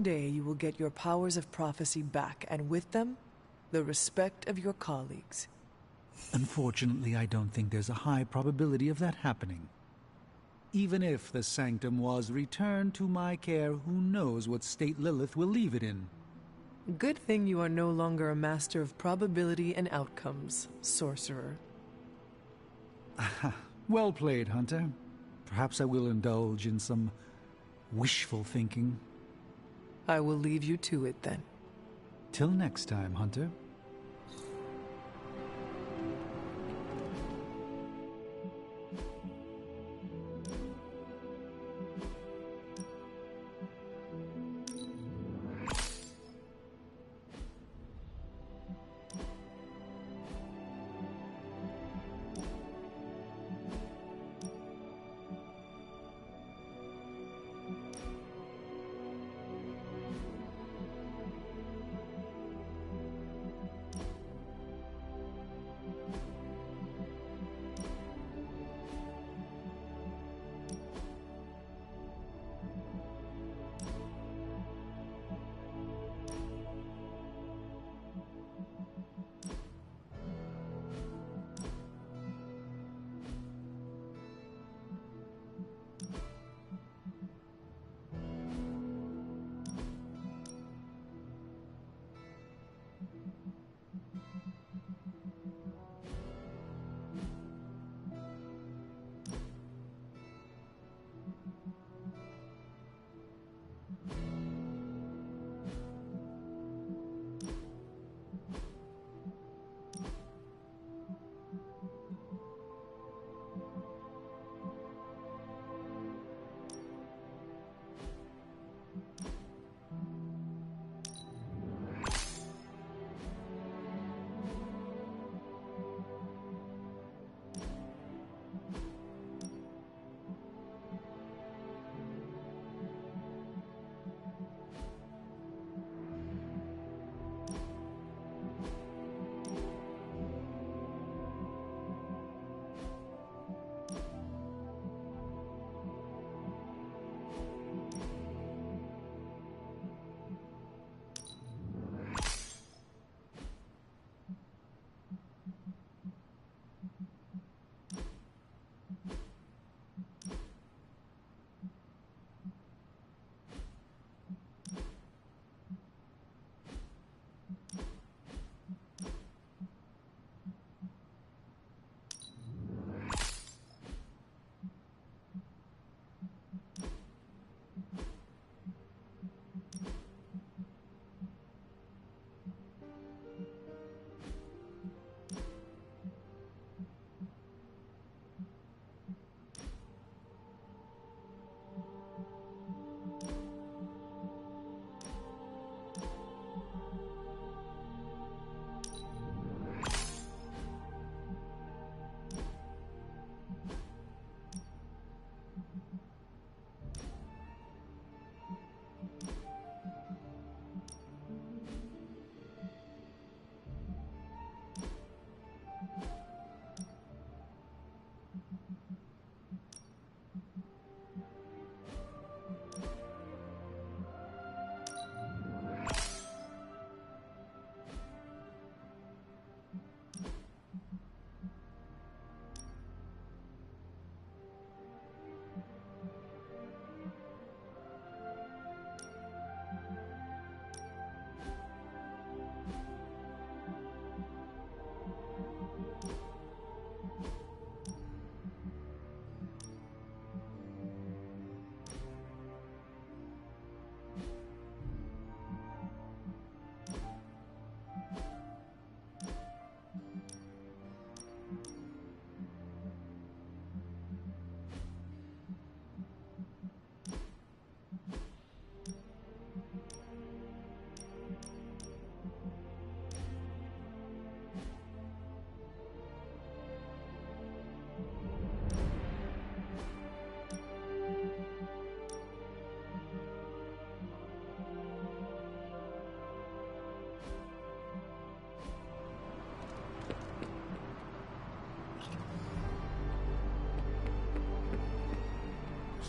Day you will get your powers of prophecy back, and with them, the respect of your colleagues. Unfortunately, I don't think there's a high probability of that happening. Even if the Sanctum was returned to my care, who knows what state Lilith will leave it in. Good thing you are no longer a master of probability and outcomes, sorcerer. Well played, Hunter. Perhaps I will indulge in some wishful thinking. I will leave you to it then. Till next time, Hunter.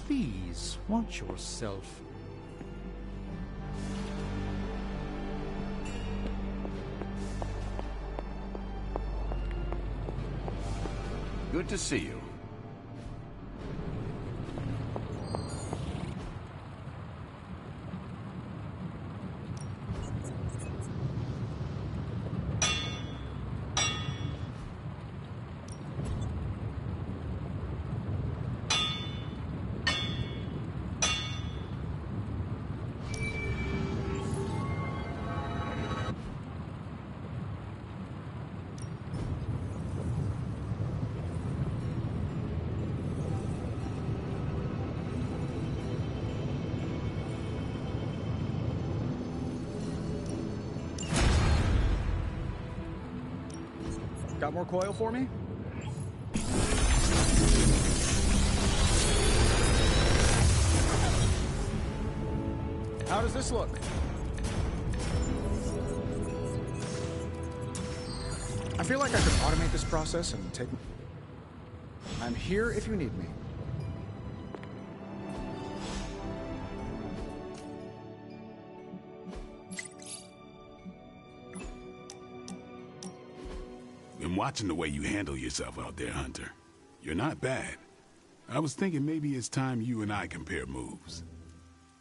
Please, watch yourself. Good to see you. Got more coil for me? How does this look? I feel like I could automate this process and take... I'm here if you need me. Been watching the way you handle yourself out there, Hunter. You're not bad. I was thinking maybe it's time you and I compare moves.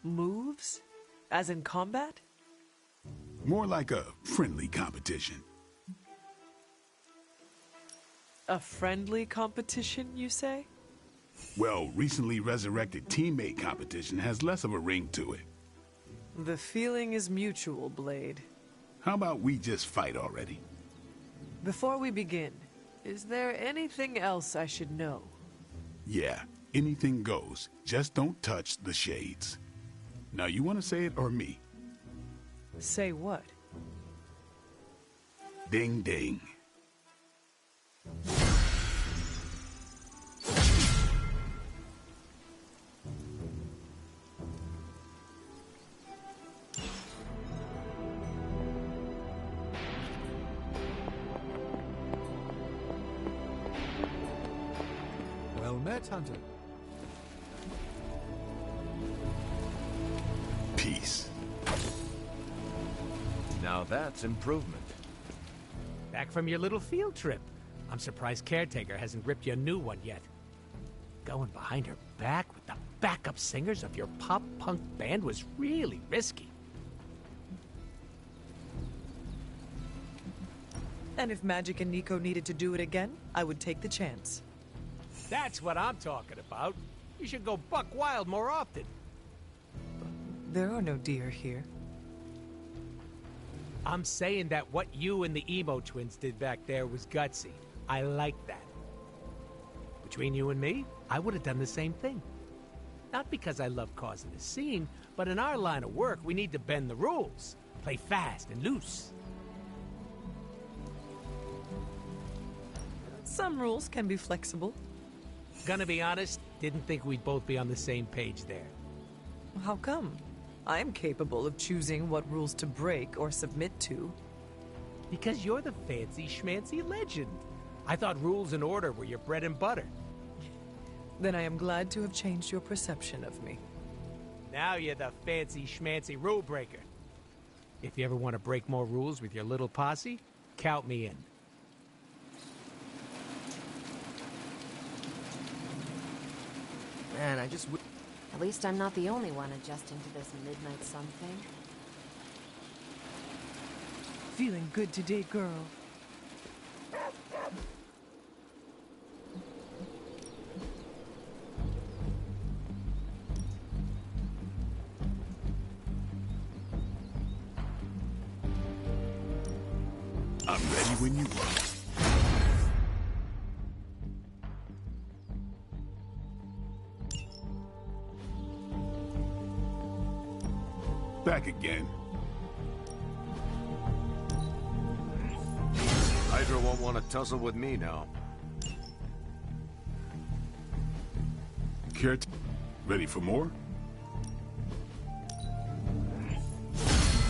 Moves? As in combat? More like a friendly competition. A friendly competition, you say? Well, recently resurrected teammate competition has less of a ring to it. The feeling is mutual, Blade. How about we just fight already? Before we begin, is there anything else I should know? Yeah, anything goes. Just don't touch the shades. Now, you want to say it or me? Say what? Ding ding. Well met, Hunter. Peace. Now that's improvement. Back from your little field trip. I'm surprised Caretaker hasn't ripped you a new one yet. Going behind her back with the backup singers of your pop-punk band was really risky. And if Magic and Nico needed to do it again, I would take the chance. That's what I'm talking about. You should go buck wild more often. There are no deer here. I'm saying that what you and the Emo twins did back there was gutsy. I like that. Between you and me, I would have done the same thing. Not because I love causing a scene, but in our line of work, we need to bend the rules. Play fast and loose. Some rules can be flexible. Gonna be honest, didn't think we'd both be on the same page there. How come? I am capable of choosing what rules to break or submit to. Because you're the fancy schmancy legend. I thought rules and order were your bread and butter. Then I am glad to have changed your perception of me. Now you're the fancy schmancy rule breaker. If you ever want to break more rules with your little posse, count me in. Man, I just... At least I'm not the only one adjusting to this midnight sun thing. Feeling good today, girl. I'm ready when you are. Back again. Hydra won't want to tussle with me now. Kurt, ready for more?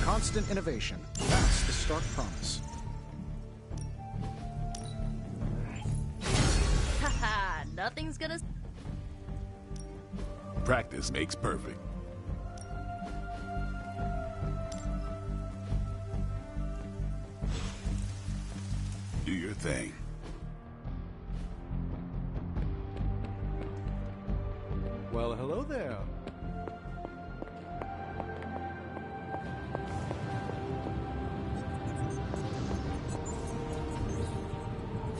Constant innovation. That's the stark promise. Haha, nothing's gonna... Practice makes perfect. Do your thing. Well, hello there.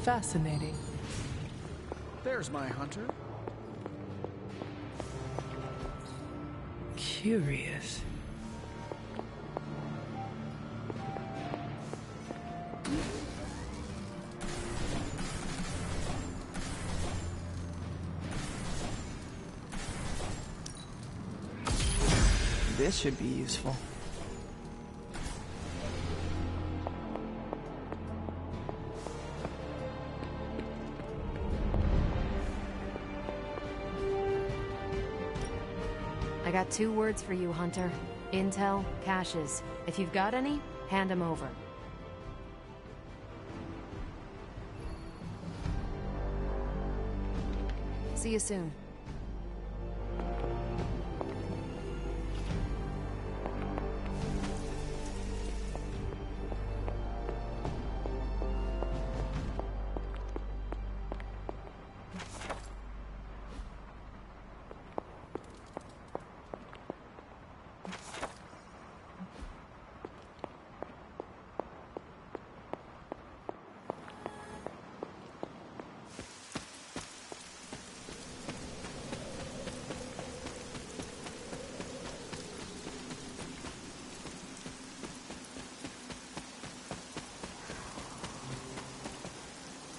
Fascinating. There's my hunter. Curious. This should be useful. I got 2 words for you, Hunter. Intel, caches. If you've got any, hand them over. See you soon.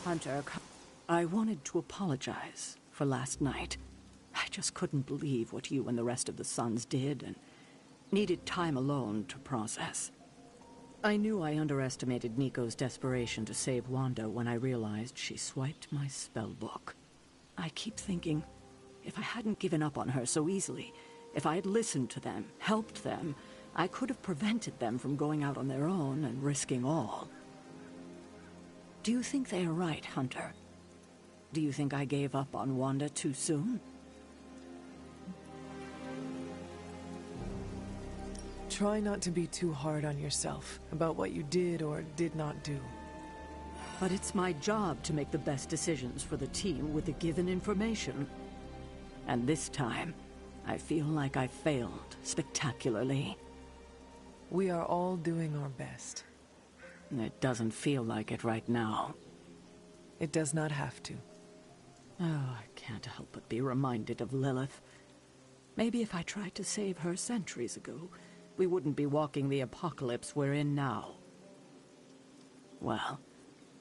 Hunter, I wanted to apologize for last night. I just couldn't believe what you and the rest of the Sons did, and needed time alone to process. I knew I underestimated Nico's desperation to save Wanda when I realized she swiped my spellbook. I keep thinking, if I hadn't given up on her so easily, if I had listened to them, helped them, I could have prevented them from going out on their own and risking all. Do you think they are right, Hunter? Do you think I gave up on Wanda too soon? Try not to be too hard on yourself about what you did or did not do. But it's my job to make the best decisions for the team with the given information. And this time, I feel like I failed spectacularly. We are all doing our best. It doesn't feel like it right now. It does not have to. Oh, I can't help but be reminded of Lilith. Maybe if I tried to save her centuries ago, we wouldn't be walking the apocalypse we're in now. Well,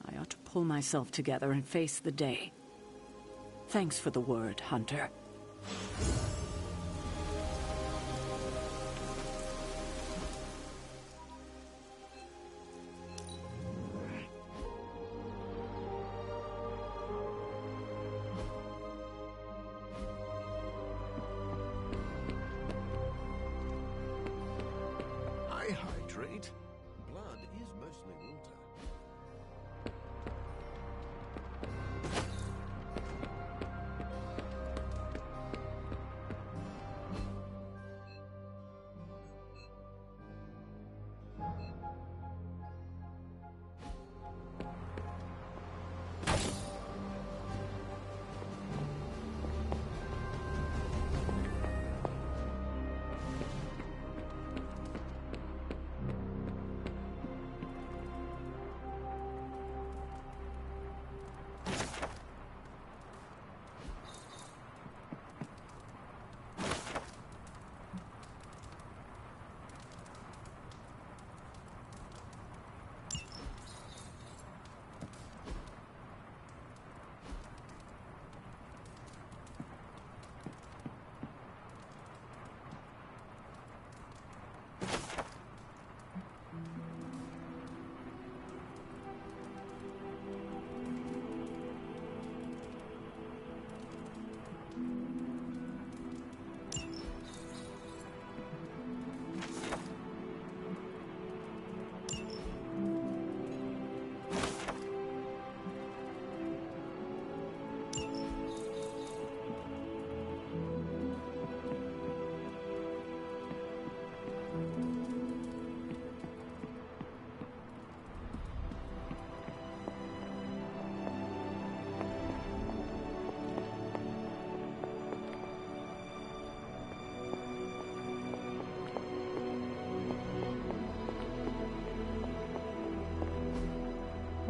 I ought to pull myself together and face the day. Thanks for the word, Hunter. I hydrate. Blood is mostly water.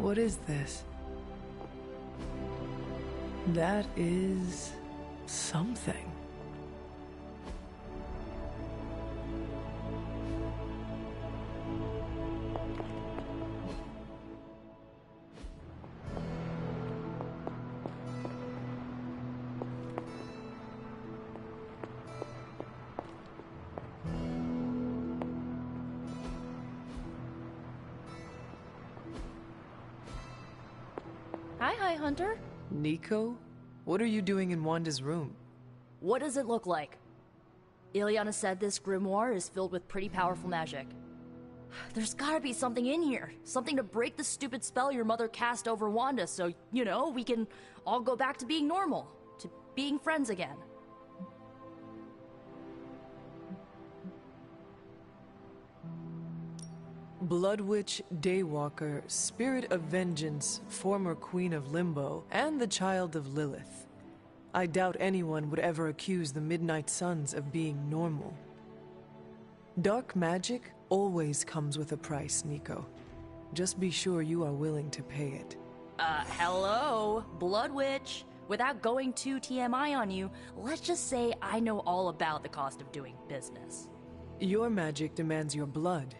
What is this? That is something. Hi, Hunter. Nico? What are you doing in Wanda's room? What does it look like? Ileana said this grimoire is filled with pretty powerful magic. There's gotta be something in here. Something to break the stupid spell your mother cast over Wanda so, you know, we can all go back to being normal. To being friends again. Blood Witch, Daywalker, Spirit of Vengeance, former Queen of Limbo, and the Child of Lilith. I doubt anyone would ever accuse the Midnight Suns of being normal. Dark magic always comes with a price, Nico. Just be sure you are willing to pay it. Hello? Blood Witch? Without going too TMI on you, let's just say I know all about the cost of doing business. Your magic demands your blood.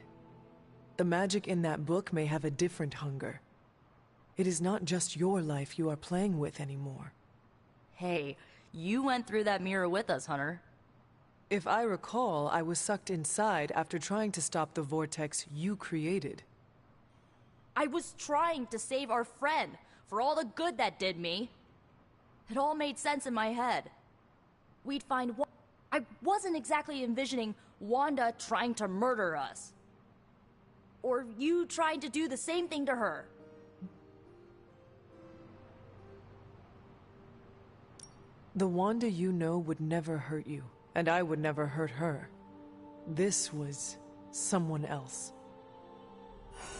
The magic in that book may have a different hunger. It is not just your life you are playing with anymore. Hey, you went through that mirror with us, Hunter. If I recall, I was sucked inside after trying to stop the vortex you created. I was trying to save our friend, for all the good that did me. It all made sense in my head. We'd find I wasn't exactly envisioning Wanda trying to murder us. Or you trying to do the same thing to her. The Wanda you know would never hurt you, and I would never hurt her. This was someone else.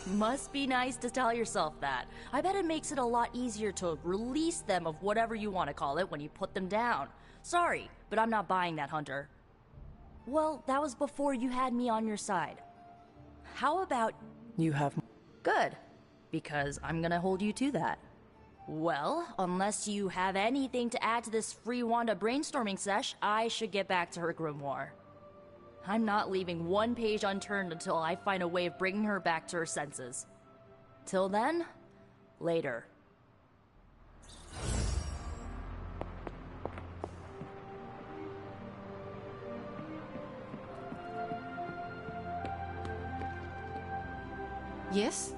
Must be nice to tell yourself that. I bet it makes it a lot easier to release them of whatever you want to call it when you put them down. Sorry, but I'm not buying that, Hunter. Well, that was before you had me on your side. How about... You have... Good, because I'm gonna hold you to that. Well, unless you have anything to add to this free Wanda brainstorming sesh, I should get back to her grimoire. I'm not leaving one page unturned until I find a way of bringing her back to her senses. Till then, later. Yes?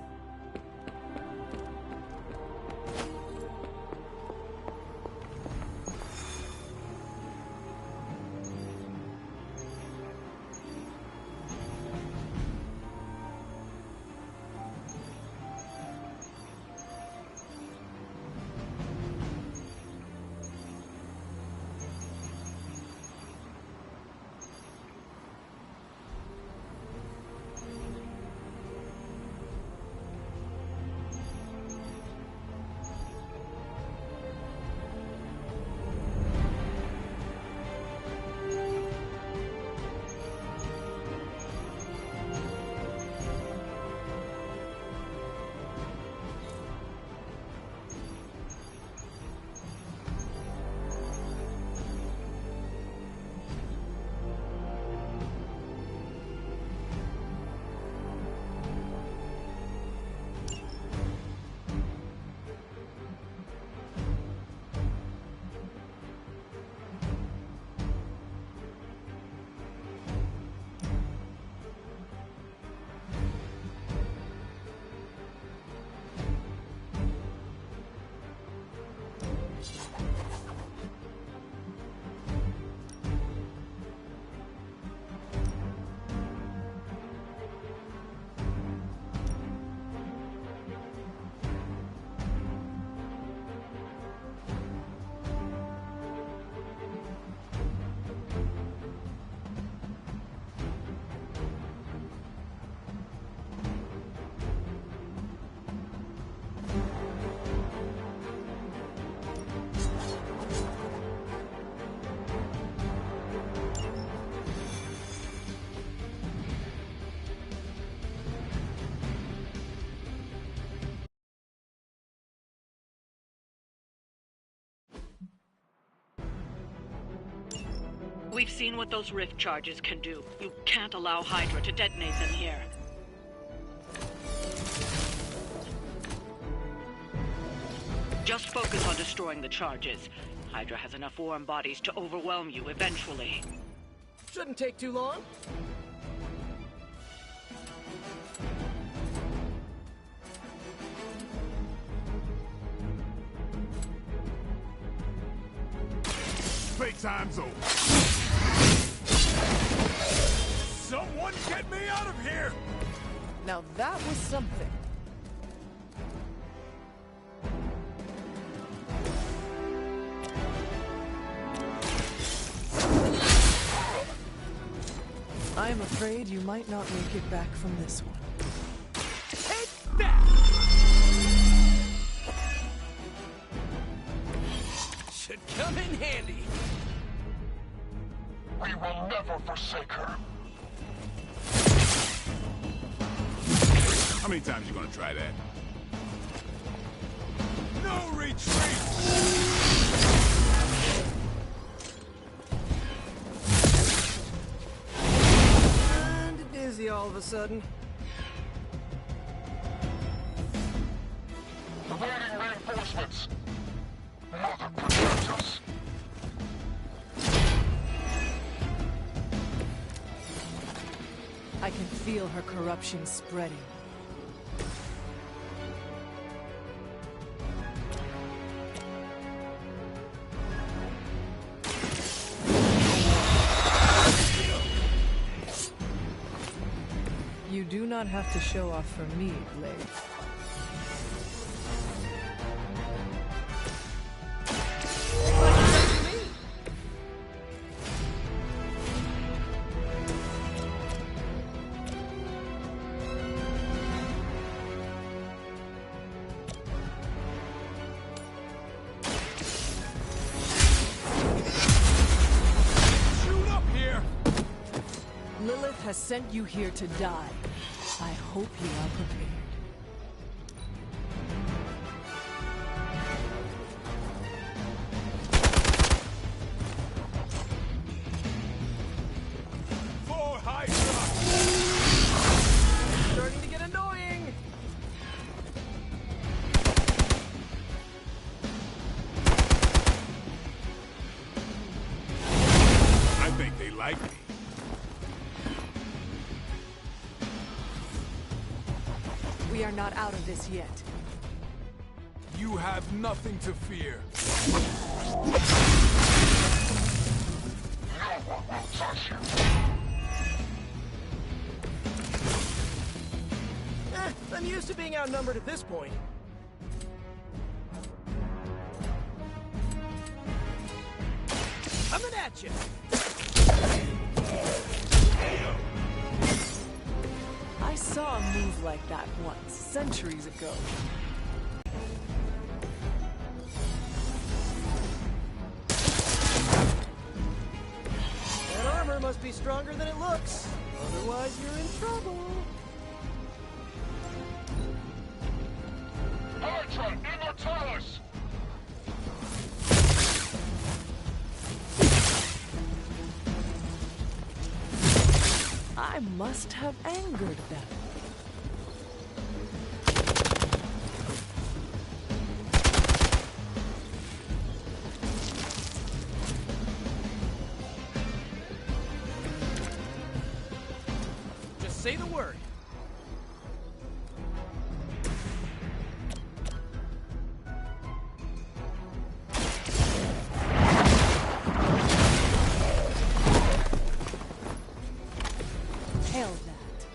We've seen what those rift charges can do. You can't allow Hydra to detonate them here. Just focus on destroying the charges. Hydra has enough warm bodies to overwhelm you eventually. Shouldn't take too long. Playtime's over. Someone get me out of here! Now that was something. I am afraid you might not make it back from this one. Take that! Should come in handy. We will never forsake her. How many times you gonna try that? No retreat! Dizzy all of a sudden. Awaiting reinforcements. Mother protect us. I can feel her corruption spreading. You do not have to show off for me, Blade. Lilith has sent you here to die. I hope you are prepared. For Hydra! Starting to get annoying! I think they like me. We are not out of this yet. You have nothing to fear. No one will touch you. I'm used to being outnumbered at this point. Coming at you! I saw a move like that once, centuries ago. That armor must be stronger than it looks. Otherwise, you're in trouble. Hydra, Immortalis! I must have angered them. Just say the word. Hail that.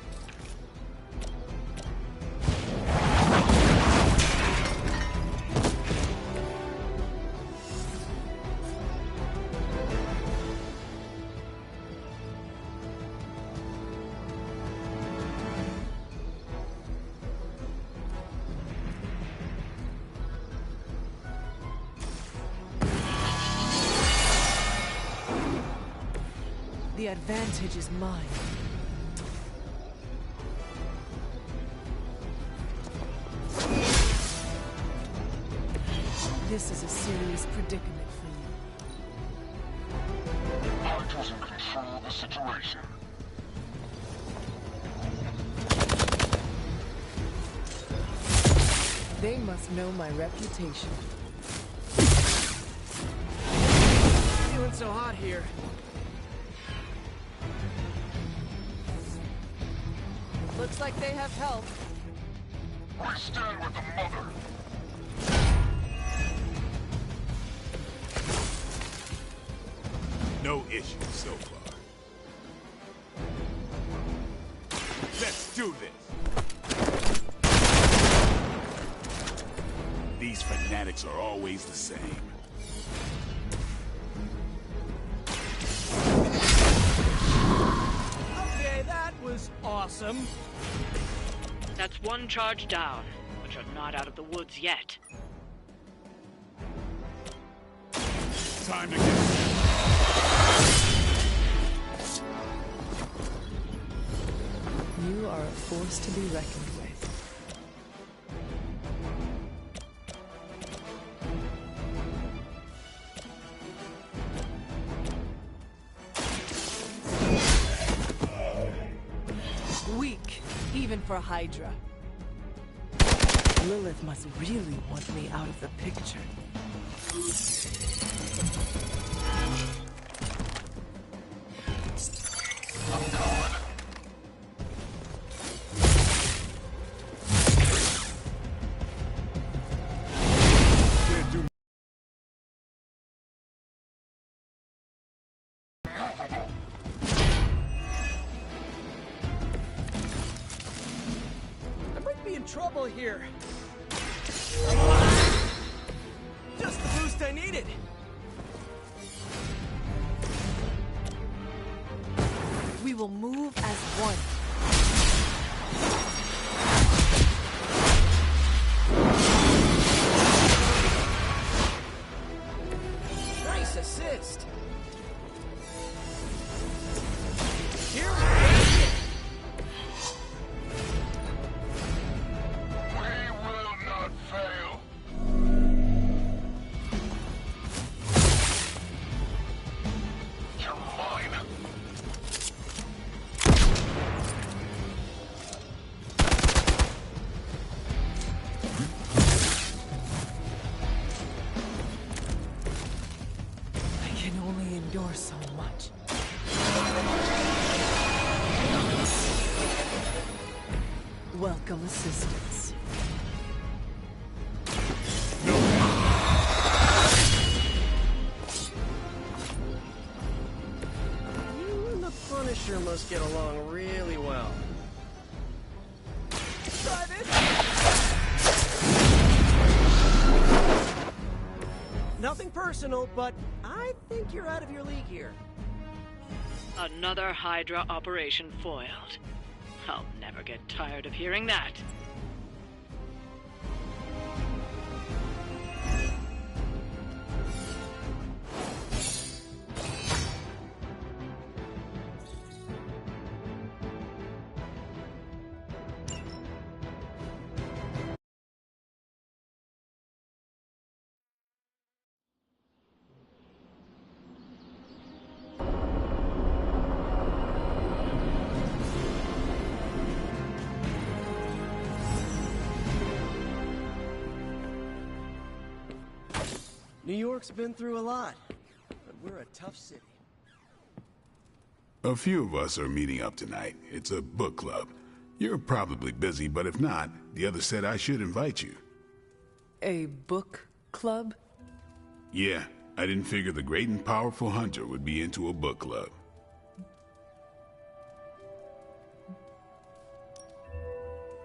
The advantage is mine. This is a serious predicament for you. Hydra's the situation. They must know my reputation. Feeling so hot here. Looks like they have help. We stand with the mother. No issues so far. Let's do this! These fanatics are always the same. Okay, that was awesome. That's one charge down, but you're not out of the woods yet. Time to get... You are a force to be reckoned with. Weak, even for Hydra. Lilith must really want me out of the picture. I might be in trouble here. Just the boost I needed. We will move as one. Nice assist. Here we go. We will not fail. You're mine. I can only endure so much. Welcome assistance. You and the Punisher must get along really well. Try this. Nothing personal, but I think you're out of your league here. Another Hydra operation foiled. I'll never get tired of hearing that. New York's been through a lot, but we're a tough city. A few of us are meeting up tonight. It's a book club. You're probably busy, but if not, the other said I should invite you. A book club? Yeah, I didn't figure the great and powerful Hunter would be into a book club.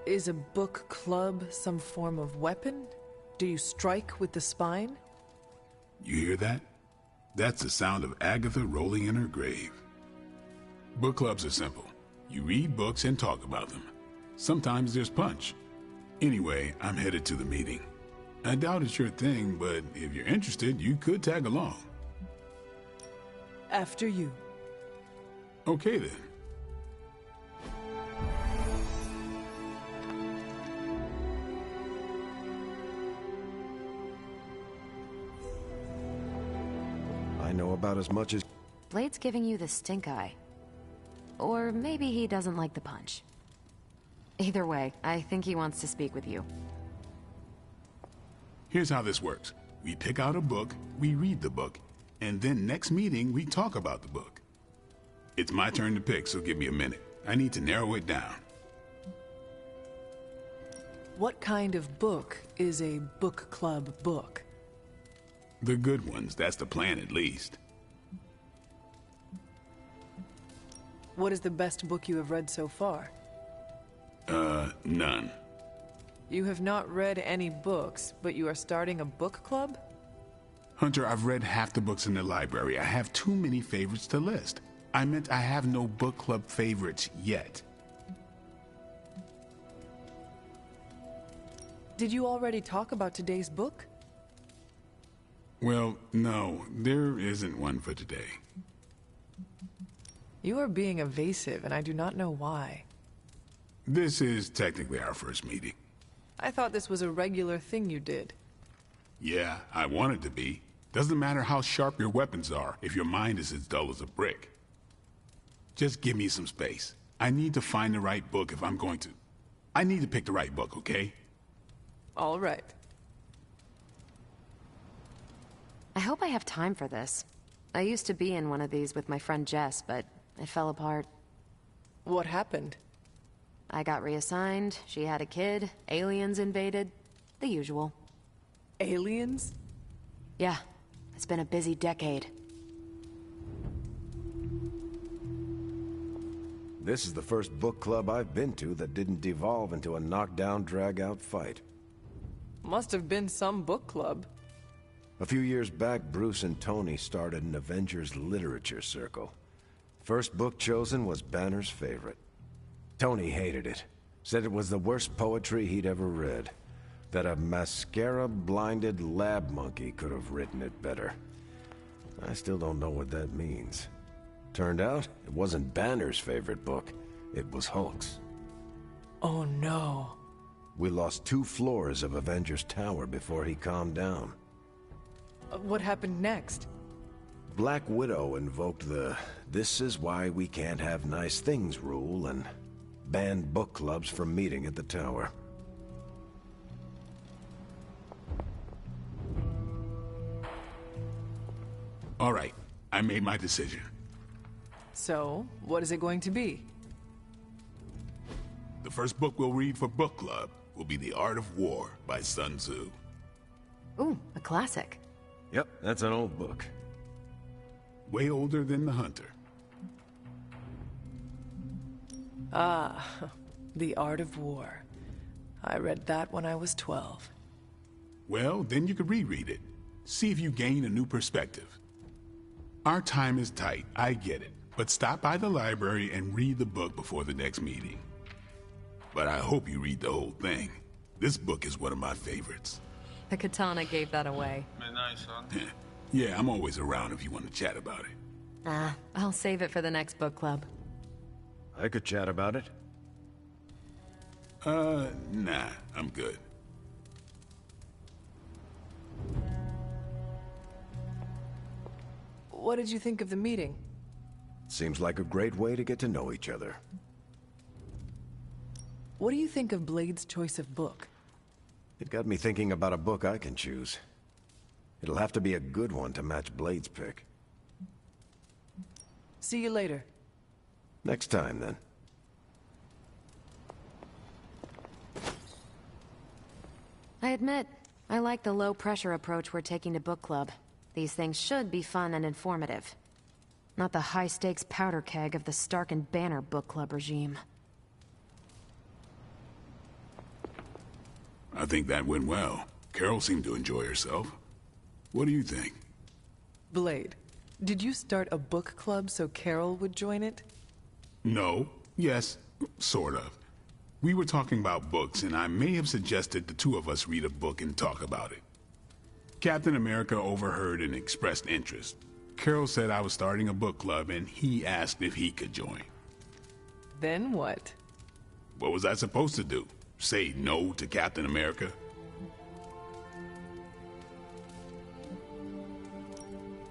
Is a book club some form of weapon? Do you strike with the spine? You hear that? That's the sound of Agatha rolling in her grave. Book clubs are simple. You read books and talk about them. Sometimes there's punch. Anyway, I'm headed to the meeting. I doubt it's your thing, but if you're interested, you could tag along. After you. Okay then. I know about as much as... Blade's giving you the stink eye. Or maybe he doesn't like the punch. Either way, I think he wants to speak with you. Here's how this works. We pick out a book, we read the book, and then next meeting we talk about the book. It's my turn to pick, so give me a minute. I need to narrow it down. What kind of book is a book club book? The good ones, that's the plan at least. What is the best book you have read so far? None. You have not read any books, but you are starting a book club? Hunter, I've read half the books in the library. I have too many favorites to list. I meant I have no book club favorites yet. Did you already talk about today's book? Well, no, there isn't one for today. You are being evasive, and I do not know why. This is technically our first meeting. I thought this was a regular thing you did. Yeah, I want it to be. Doesn't matter how sharp your weapons are if your mind is as dull as a brick. Just give me some space. I need to find the right book if I'm going to... I need to pick the right book, okay? All right. I hope I have time for this. I used to be in one of these with my friend Jess, but it fell apart. What happened? I got reassigned, she had a kid, aliens invaded. The usual. Aliens? Yeah. It's been a busy decade. This is the first book club I've been to that didn't devolve into a knockdown, drag-out fight. Must have been some book club. A few years back, Bruce and Tony started an Avengers literature circle. First book chosen was Banner's favorite. Tony hated it. Said it was the worst poetry he'd ever read. That a mascara-blinded lab monkey could have written it better. I still don't know what that means. Turned out, it wasn't Banner's favorite book. It was Hulk's. Oh no. We lost 2 floors of Avengers Tower before he calmed down. What happened next? Black Widow invoked the "this is why we can't have nice things" rule and banned book clubs from meeting at the tower. All right, I made my decision. So, what is it going to be? The first book we'll read for book club will be The Art of War by Sun Tzu. Ooh, a classic. Yep, that's an old book. Way older than The Hunter. Ah, The Art of War. I read that when I was 12. Well, then you could reread it. See if you gain a new perspective. Our time is tight, I get it. But stop by the library and read the book before the next meeting. But I hope you read the whole thing. This book is one of my favorites. The katana gave that away. Yeah, I'm always around if you want to chat about it. Ah, I'll save it for the next book club. I could chat about it. Nah, I'm good. What did you think of the meeting? Seems like a great way to get to know each other. What do you think of Blade's choice of book? It got me thinking about a book I can choose. It'll have to be a good one to match Blade's pick. See you later. Next time, then. I admit, I like the low-pressure approach we're taking to book club. These things should be fun and informative. Not the high-stakes powder keg of the Stark and Banner book club regime. I think that went well. Carol seemed to enjoy herself. What do you think? Blade, did you start a book club so Carol would join it? No. Yes. Sort of. We were talking about books, and I may have suggested the 2 of us read a book and talk about it. Captain America overheard and expressed interest. Carol said I was starting a book club, and he asked if he could join. Then what? What was I supposed to do? Say no to Captain America?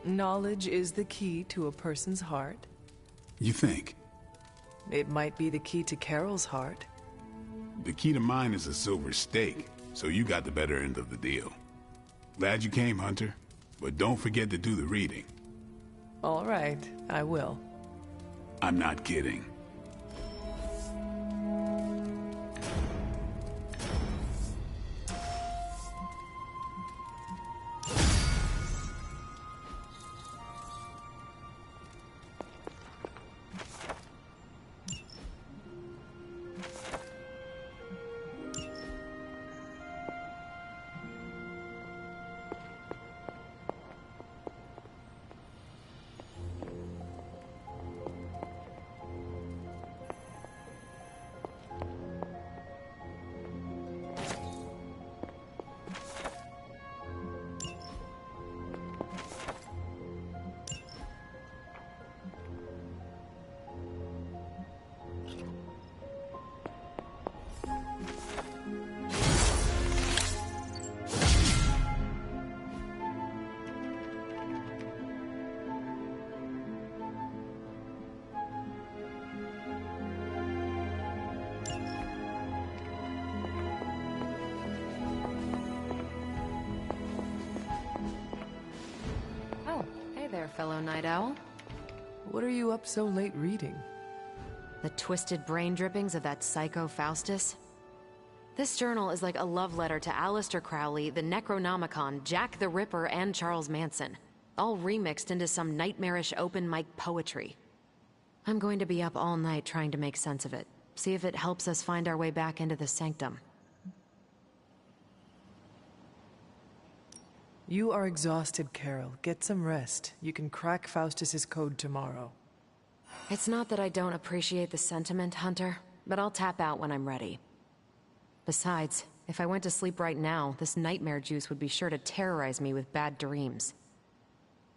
Knowledge is the key to a person's heart. You think? It might be the key to Carol's heart. The key to mine is a silver stake, so you got the better end of the deal. Glad you came, Hunter, but don't forget to do the reading. All right, I will. I'm not kidding. Fellow Night Owl. What are you up so late reading? The twisted brain drippings of that psycho Faustus? This journal is like a love letter to Aleister Crowley, the Necronomicon, Jack the Ripper, and Charles Manson. All remixed into some nightmarish open mic poetry. I'm going to be up all night trying to make sense of it. See if it helps us find our way back into the Sanctum. You are exhausted, Carol. Get some rest. You can crack Faustus's code tomorrow. It's not that I don't appreciate the sentiment, Hunter, but I'll tap out when I'm ready. Besides, if I went to sleep right now, this nightmare juice would be sure to terrorize me with bad dreams.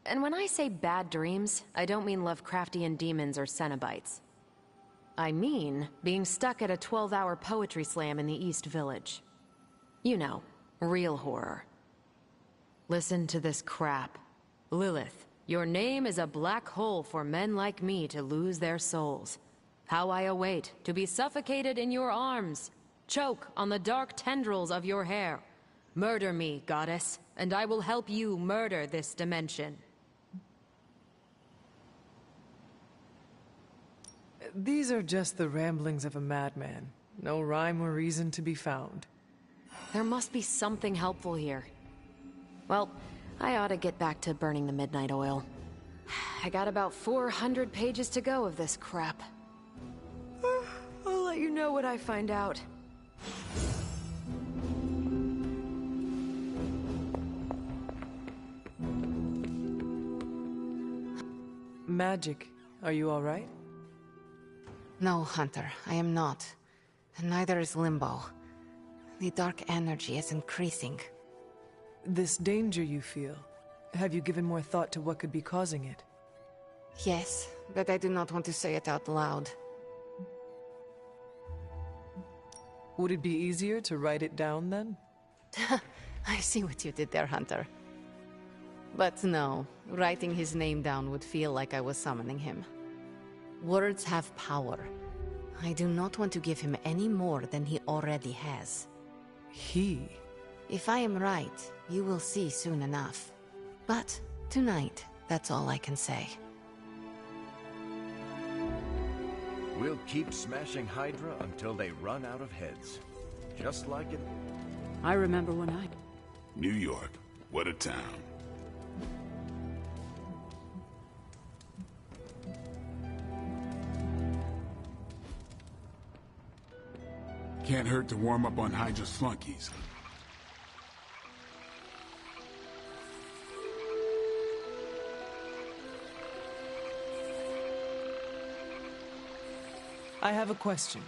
And when I say bad dreams, I don't mean Lovecraftian demons or Cenobites. I mean being stuck at a 12-hour poetry slam in the East Village. You know, real horror. Listen to this crap. Lilith, your name is a black hole for men like me to lose their souls. How I await to be suffocated in your arms. Choke on the dark tendrils of your hair. Murder me, goddess, and I will help you murder this dimension. These are just the ramblings of a madman. No rhyme or reason to be found. There must be something helpful here. Well, I ought to get back to burning the midnight oil. I got about 400 pages to go of this crap. I'll let you know what I find out. Magic, are you all right? No, Hunter, I am not. And neither is Limbo. The dark energy is increasing. This danger you feel, have you given more thought to what could be causing it? Yes, but I do not want to say it out loud. Would it be easier to write it down then? I see what you did there, Hunter. But no, writing his name down would feel like I was summoning him. Words have power. I do not want to give him any more than he already has. He? If I am right, you will see soon enough. But tonight, that's all I can say. We'll keep smashing Hydra until they run out of heads. Just like it. I remember when New York, what a town. Can't hurt to warm up on Hydra's flunkies. I have a question.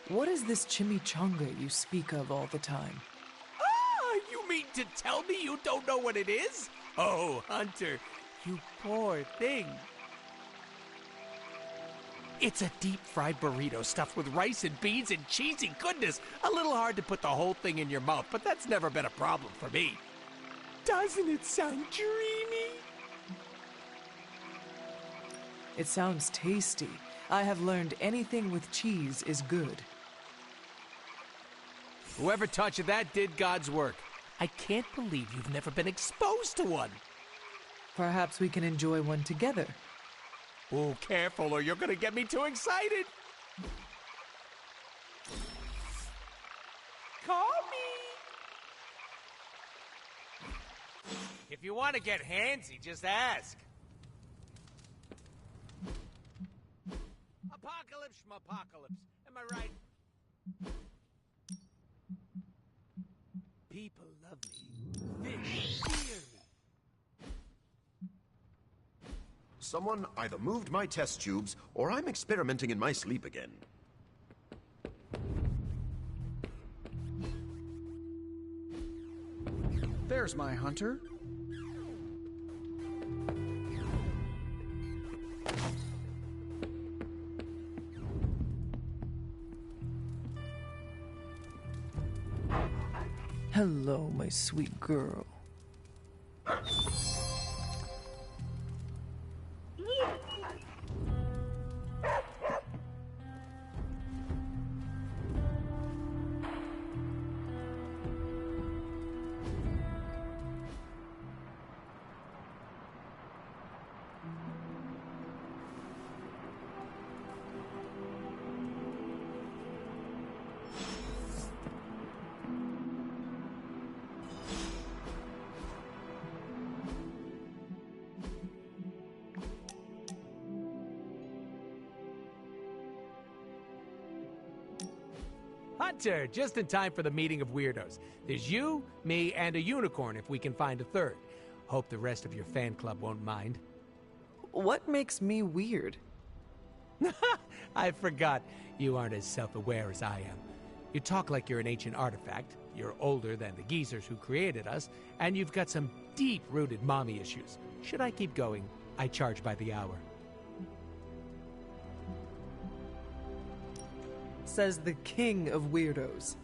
What is this chimichanga you speak of all the time? Ah, you mean to tell me you don't know what it is? Oh, Hunter, you poor thing. It's a deep-fried burrito stuffed with rice and beans and cheesy goodness. A little hard to put the whole thing in your mouth, but that's never been a problem for me. Doesn't it sound dreamy? It sounds tasty. I have learned anything with cheese is good. Whoever taught you that did God's work. I can't believe you've never been exposed to one. Perhaps we can enjoy one together. Oh, careful or you're gonna get me too excited. Call me. If you want to get handsy, just ask. Apocalypse schmapocalypse. Am I right? People love me. Fish fear me. Someone either moved my test tubes, or I'm experimenting in my sleep again. There's my hunter. Hello, my sweet girl. Hunter, just in time for the meeting of weirdos. There's you, me, and a unicorn if we can find a third. Hope the rest of your fan club won't mind. What makes me weird? I forgot. You aren't as self-aware as I am. You talk like you're an ancient artifact, you're older than the geezers who created us, and you've got some deep-rooted mommy issues. Should I keep going? I charge by the hour. Says the king of weirdos.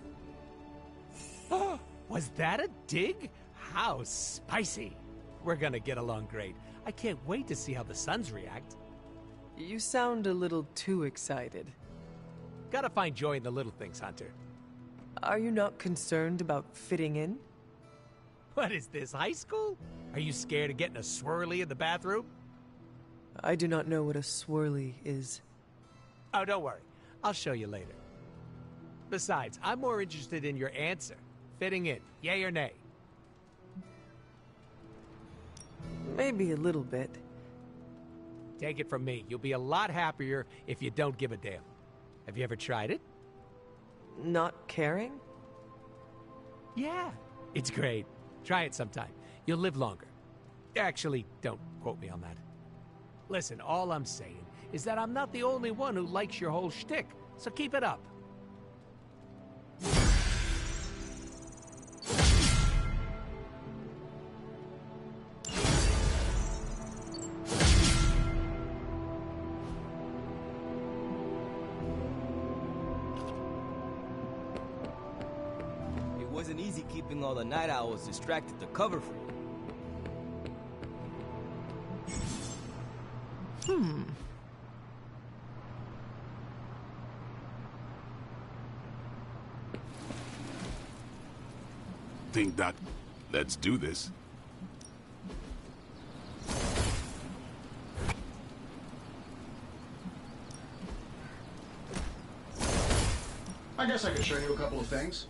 Was that a dig? How spicy. We're gonna get along great. I can't wait to see how the Sons react. You sound a little too excited. Gotta find joy in the little things, Hunter. Are you not concerned about fitting in? What is this, high school? Are you scared of getting a swirly in the bathroom? I do not know what a swirly is. Oh, don't worry. I'll show you later. Besides, I'm more interested in your answer. Fitting in, yay or nay? Maybe a little bit. Take it from me, you'll be a lot happier if you don't give a damn. Have you ever tried it? Not caring? Yeah, it's great. Try it sometime. You'll live longer. Actually, don't quote me on that. Listen, all I'm saying is that I'm not the only one who likes your whole shtick, so keep it up. It wasn't easy keeping all the night owls distracted to cover for you. Think, Doc. Let's do this. I guess I could show you a couple of things.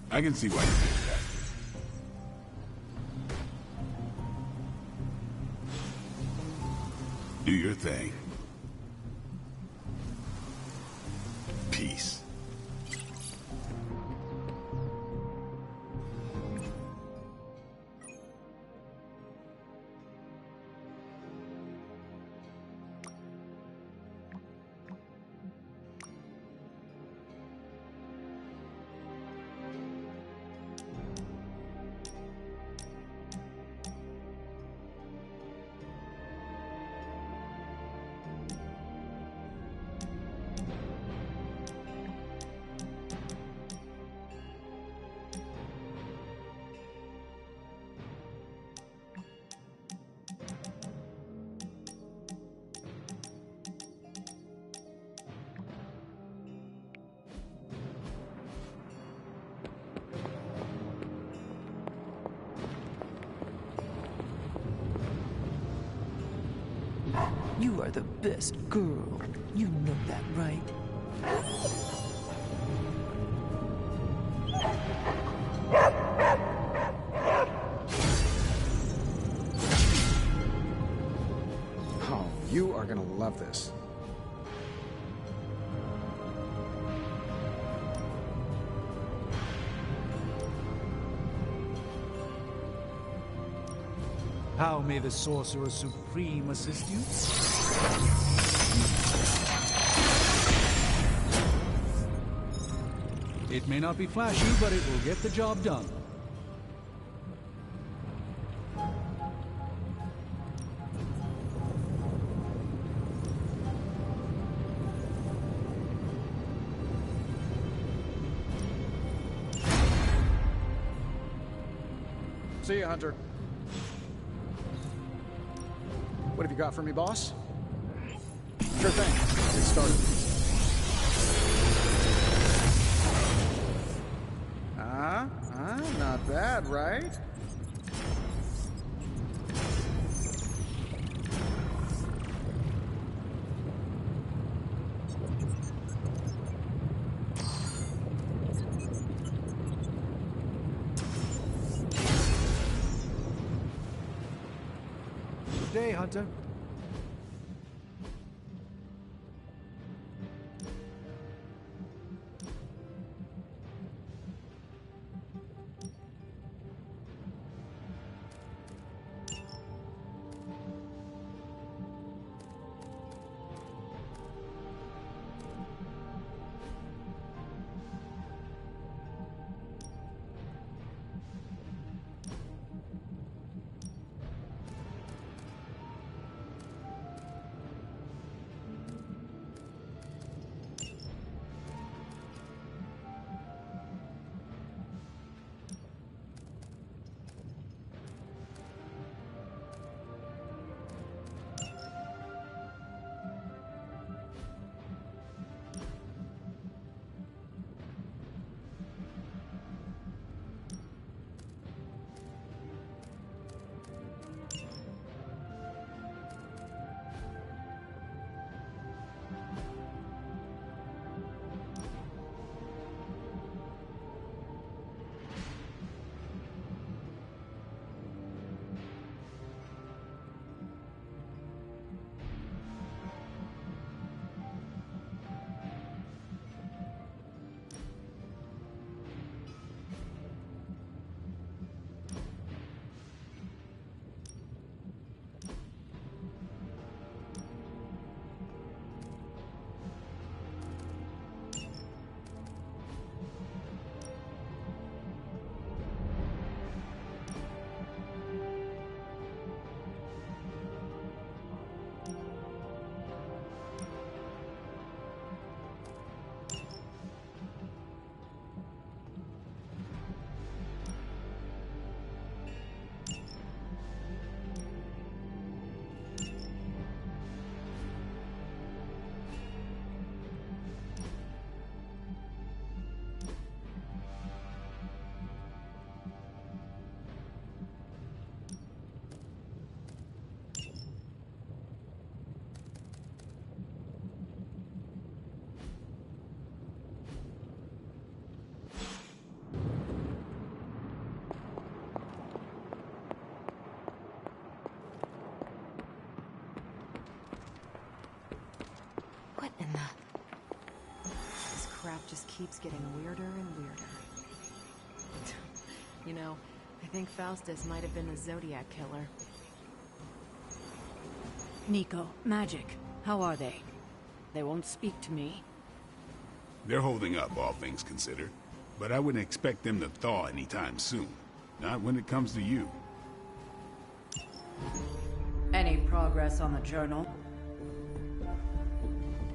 I can see why you did that. Do your thing. Peace. You are the best girl. You know that, right? Oh, you are gonna love this. How may the Sorcerer Supreme assist you? It may not be flashy, but it will get the job done. See ya, Hunter. What have you got for me, boss? Sure thing. Get started. Not bad, right? Good day, Hunter. What in the... This crap just keeps getting weirder and weirder. You know, I think Faustus might have been the Zodiac killer. Nico, Magic, how are they? They won't speak to me. They're holding up, all things considered. But I wouldn't expect them to thaw anytime soon. Not when it comes to you. Any progress on the journal?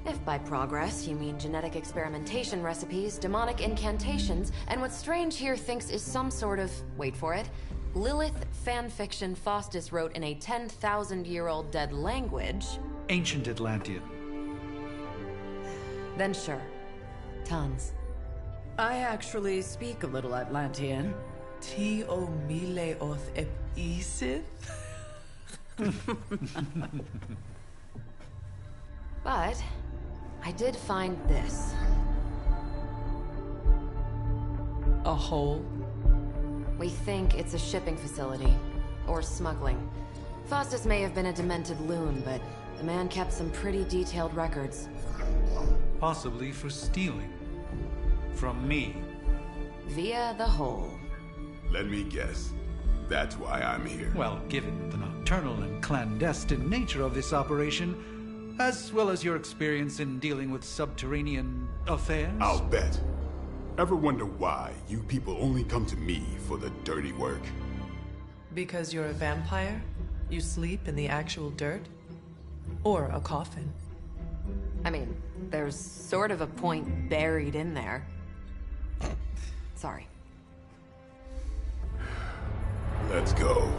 If by progress you mean genetic experimentation recipes, demonic incantations, and what Strange here thinks is some sort of, wait for it, Lilith fanfiction Faustus wrote in a 10,000-year-old dead language... Ancient Atlantean. Then sure. Tons. I actually speak a little Atlantean. Ti o mile oth ep isith? But I did find this. A hole? We think it's a shipping facility. Or smuggling. Faustus may have been a demented loon, but the man kept some pretty detailed records. Possibly for stealing. From me. Via the hole. Let me guess. That's why I'm here. Well, given the nocturnal and clandestine nature of this operation, as well as your experience in dealing with subterranean affairs... I'll bet. Ever wonder why you people only come to me for the dirty work? Because you're a vampire? You sleep in the actual dirt? Or a coffin? I mean, there's sort of a point buried in there. Sorry. Let's go.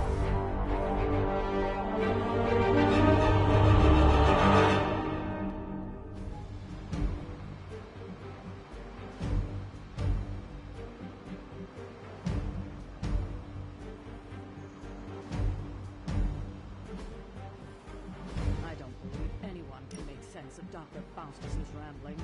I don't believe anyone can make sense of Dr. Faustus's ramblings.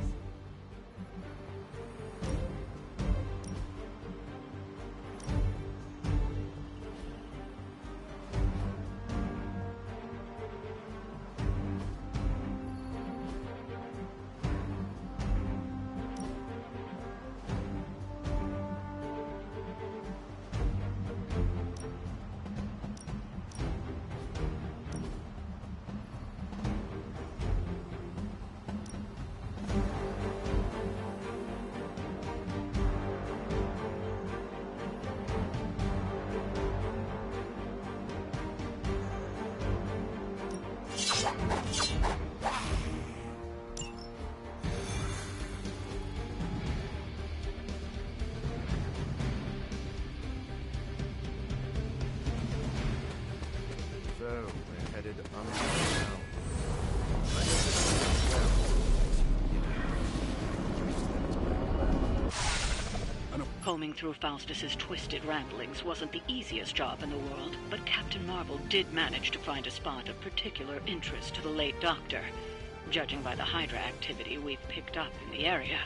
So, we're headed underground. Combing through Faustus's twisted ramblings wasn't the easiest job in the world, but Captain Marvel did manage to find a spot of particular interest to the late Doctor. Judging by the Hydra activity we've picked up in the area,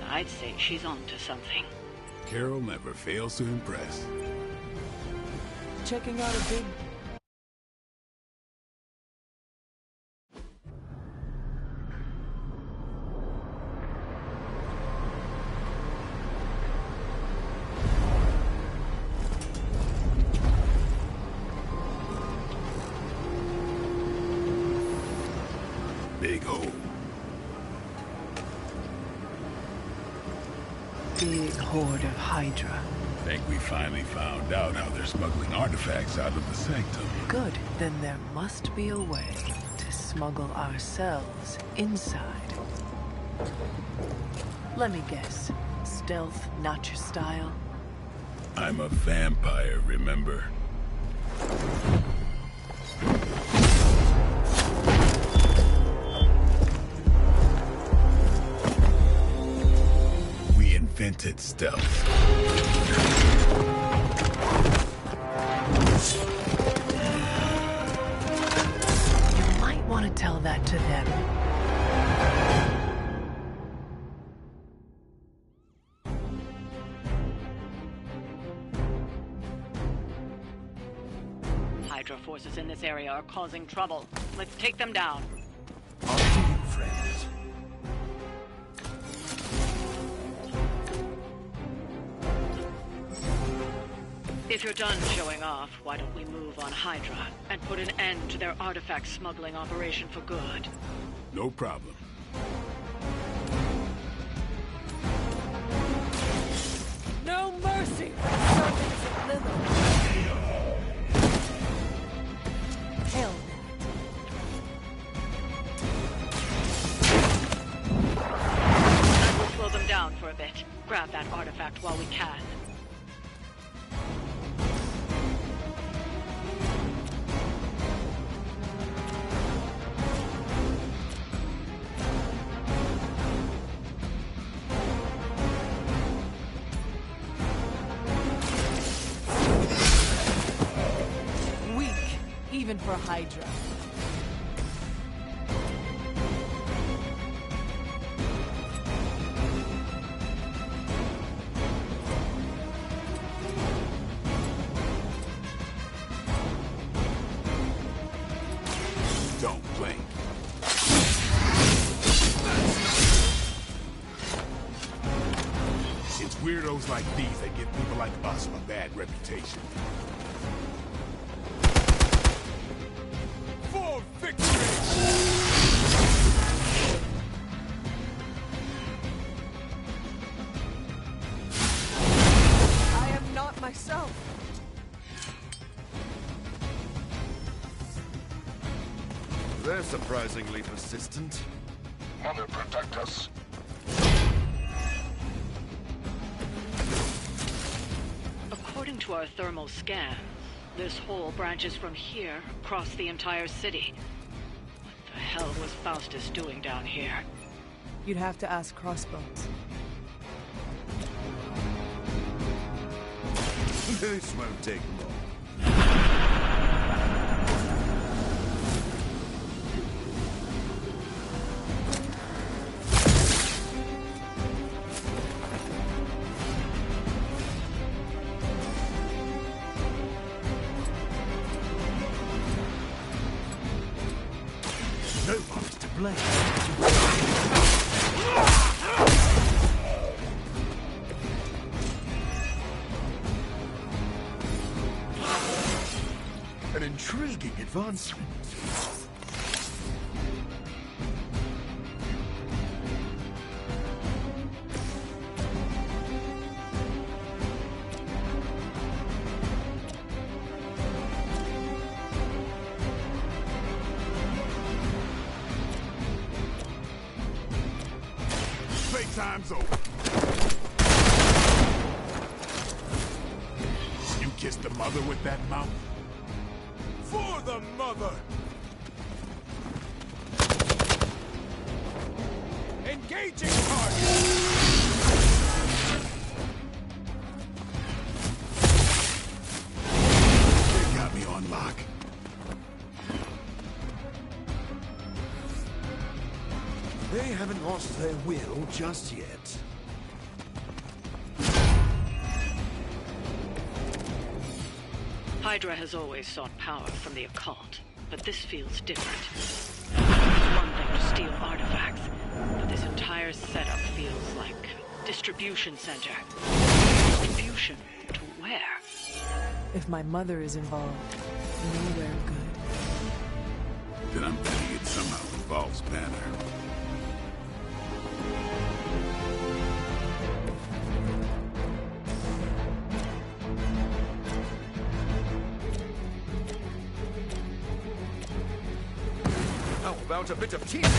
I'd say she's onto something. Carol never fails to impress. Checking out a big... Big hole. big horde of Hydra. Think we finally found out how they're smuggling artifacts out of the Sanctum. Good. Then there must be a way to smuggle ourselves inside. Let me guess. Stealth, not your style? I'm a vampire, remember? We invented stealth. You might want to tell that to them. Hydra forces in this area are causing trouble. Let's take them down. On to you, friends. If you're done showing off, why don't we move on Hydra and put an end to their artifact smuggling operation for good? No problem. No mercy for servants of Lilith. Hell. And we'll slow them down for a bit. Grab that artifact while we can. Weak, even for Hydra. Don't blink. It's weirdos like these that give people like us a bad reputation. For victory! I am not myself. They're surprisingly persistent. Mother, protect us. According to our thermal scans, this hole branches from here across the entire city. What the hell was Faustus doing down here? You'd have to ask Crossbones. This won't take long. No one's to blame. An intriguing advancement. Playtime's over. You kissed the mother with that mouth? For the mother! Engaging target! They got me on lock. They haven't lost their will just yet. Hydra has always sought power from the occult, but this feels different. It's one thing to steal artifacts, but this entire setup feels like a distribution center. Distribution to where? If my mother is involved, nowhere good. Then I'm betting it somehow involves Banner. How about a bit of teamwork?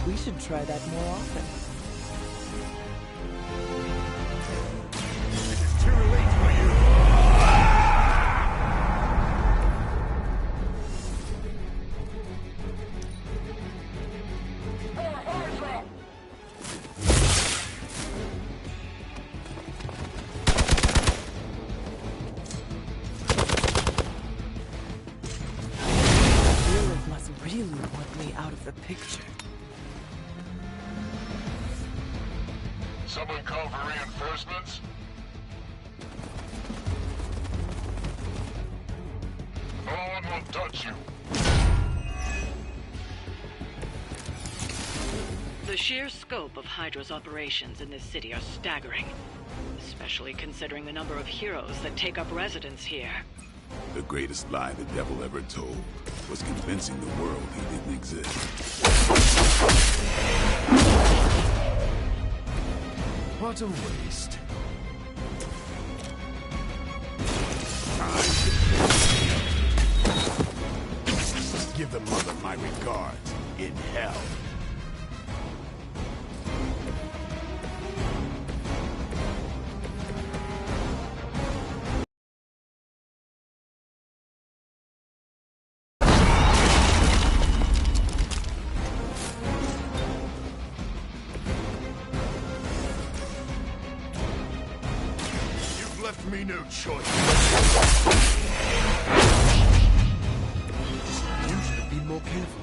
We should try that more often. It is too late for you. Lilith must really want me out of the picture. Someone call for reinforcements? No one will touch you. The sheer scope of Hydra's operations in this city are staggering, especially considering the number of heroes that take up residence here. The greatest lie the devil ever told was convincing the world he didn't exist. What a waste. Give the mother my regards in hell. You've left me no choice. You should have been more careful.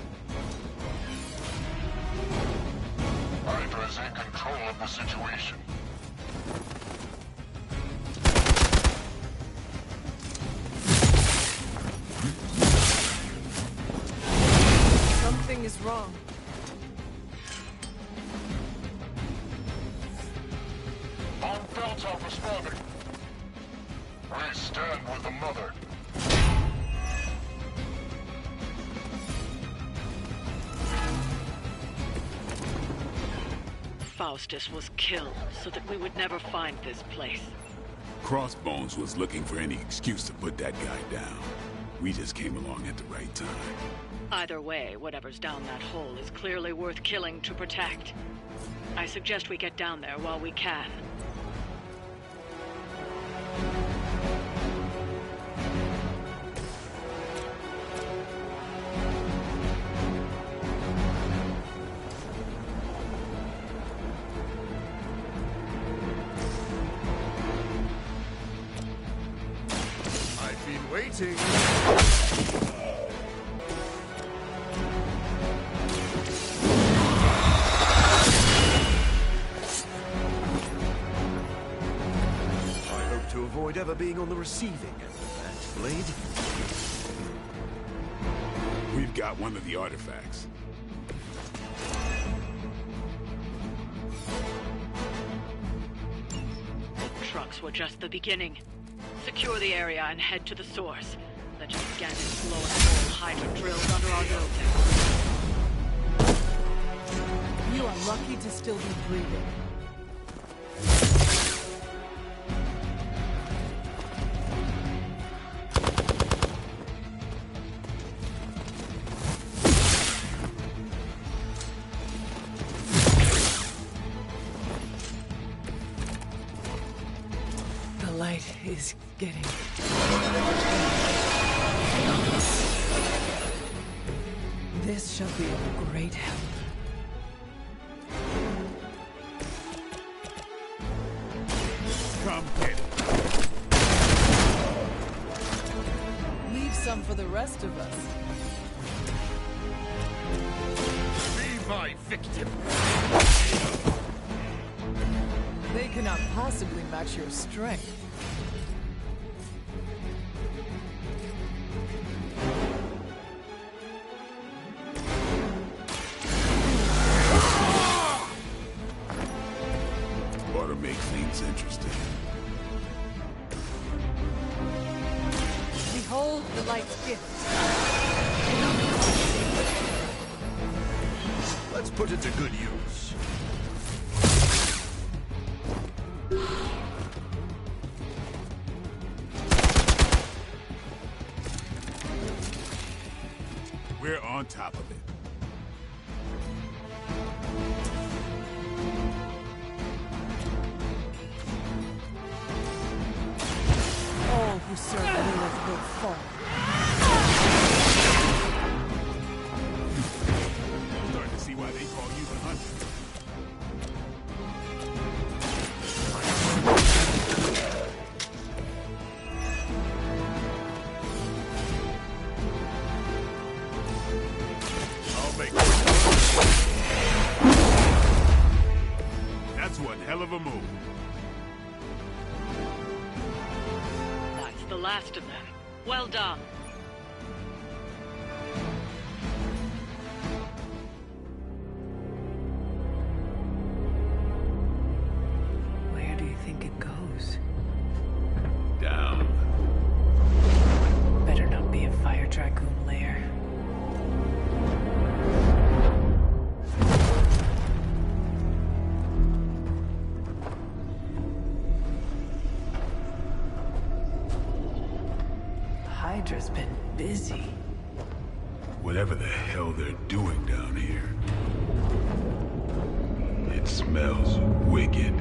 Hydra is the situation. Something is wrong. On Belltop responding. We stand with the mother. Faustus was killed so that we would never find this place. Crossbones was looking for any excuse to put that guy down. We just came along at the right time. Either way, whatever's down that hole is clearly worth killing to protect. I suggest we get down there while we can. I've been waiting. To avoid ever being on the receiving end of that blade. We've got one of the artifacts. Trucks were just the beginning. Secure the area and head to the source. The gigantic glowing hole Hydra drilled under our noses. You are lucky to still be breathing. The light is getting... This shall be a great help. Come get it. Leave some for the rest of us. Be my victim. They cannot possibly match your strength. Ought to make things interesting. Behold the light's gift. Let's put it to good use. We're on top of it. All who serve Lilith will fall. Starting to see why they call you the Hunter. I'll make it. That's one hell of a move. That's the last of them. Well done. Where do you think it goes? Down. Better not be a fire dragoon lair. Hydra's been busy. Whatever the hell they're doing down here. It smells wicked.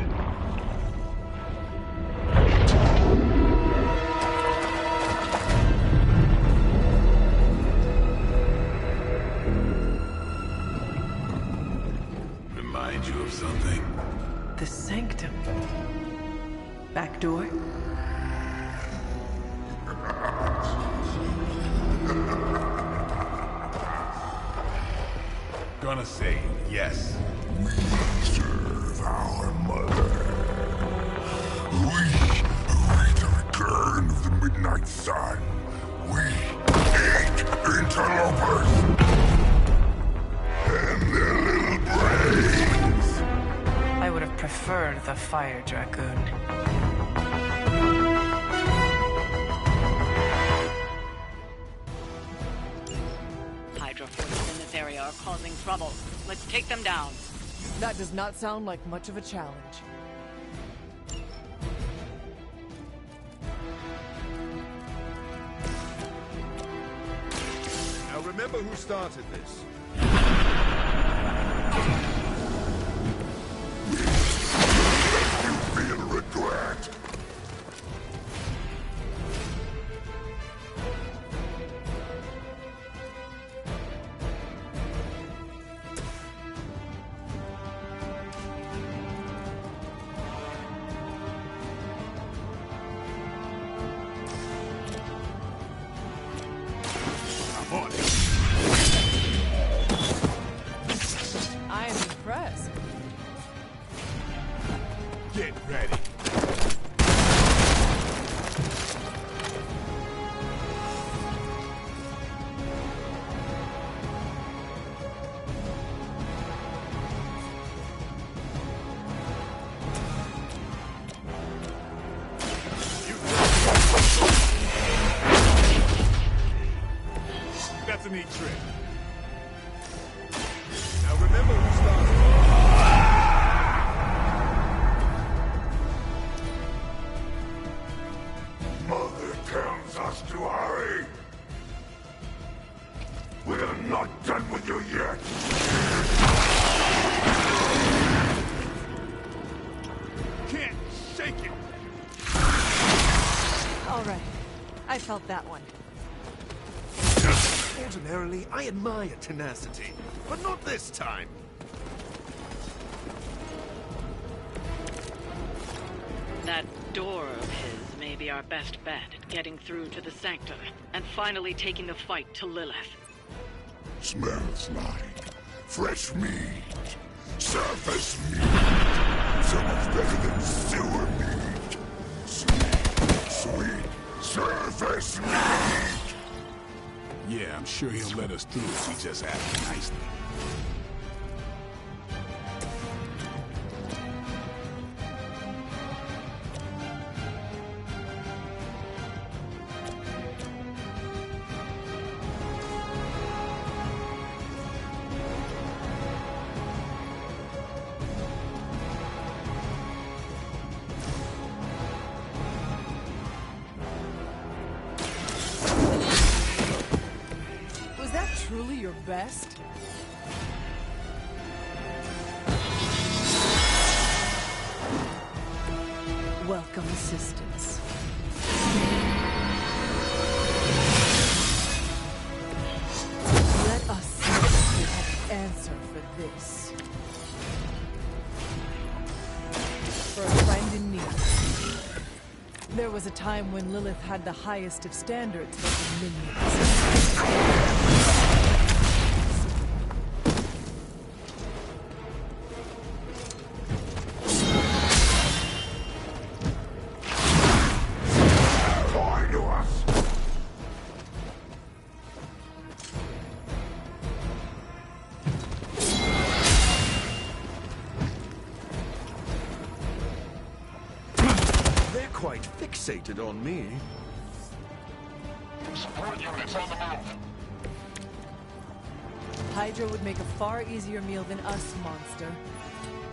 Remind you of something? The sanctum. Back door? Gonna say yes. We serve our son. We ate interlopers. And their little brains. I would have preferred the Fire Dragoon. Hydra forces in this area are causing trouble. Let's take them down. That does not sound like much of a challenge. Now remember who started this. You feel regret. I am impressed. Get ready. That's a neat trick. Now remember who started. Mother tells us to hurry. We're not done with you yet. Can't shake it. All right. I felt that one. Ordinarily, I admire tenacity, but not this time. That door of his may be our best bet at getting through to the Sanctum and finally taking the fight to Lilith. Smells like fresh meat. Surface meat. So much better than sewer meat. Sweet, sweet surface meat. Yeah, I'm sure he'll let us through if we just act nicely. Was that truly your best? Welcome assistance. Let us see if we have an answer for this. For a friend in need. There was a time when Lilith had the highest of standards for her minions. Lie to us. They're quite fixated on me. Support units on the move. Hydra would make a far easier meal than us, monster.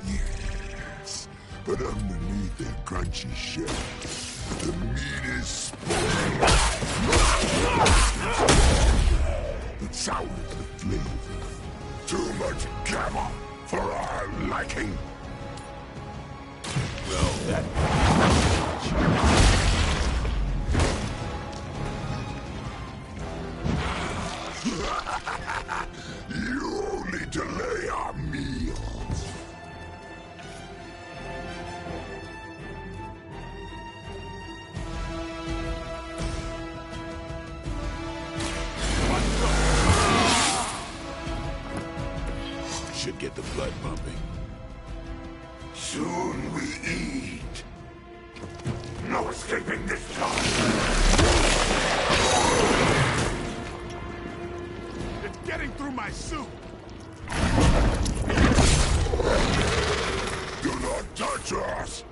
Yes, but underneath their crunchy shell, the meat is spoiled. It sours the flavor. Too much gamma for our liking. Well, that... You only delay our meals. Should get the blood pumping. Soon we eat. No escaping this time. my suit! Do not touch us!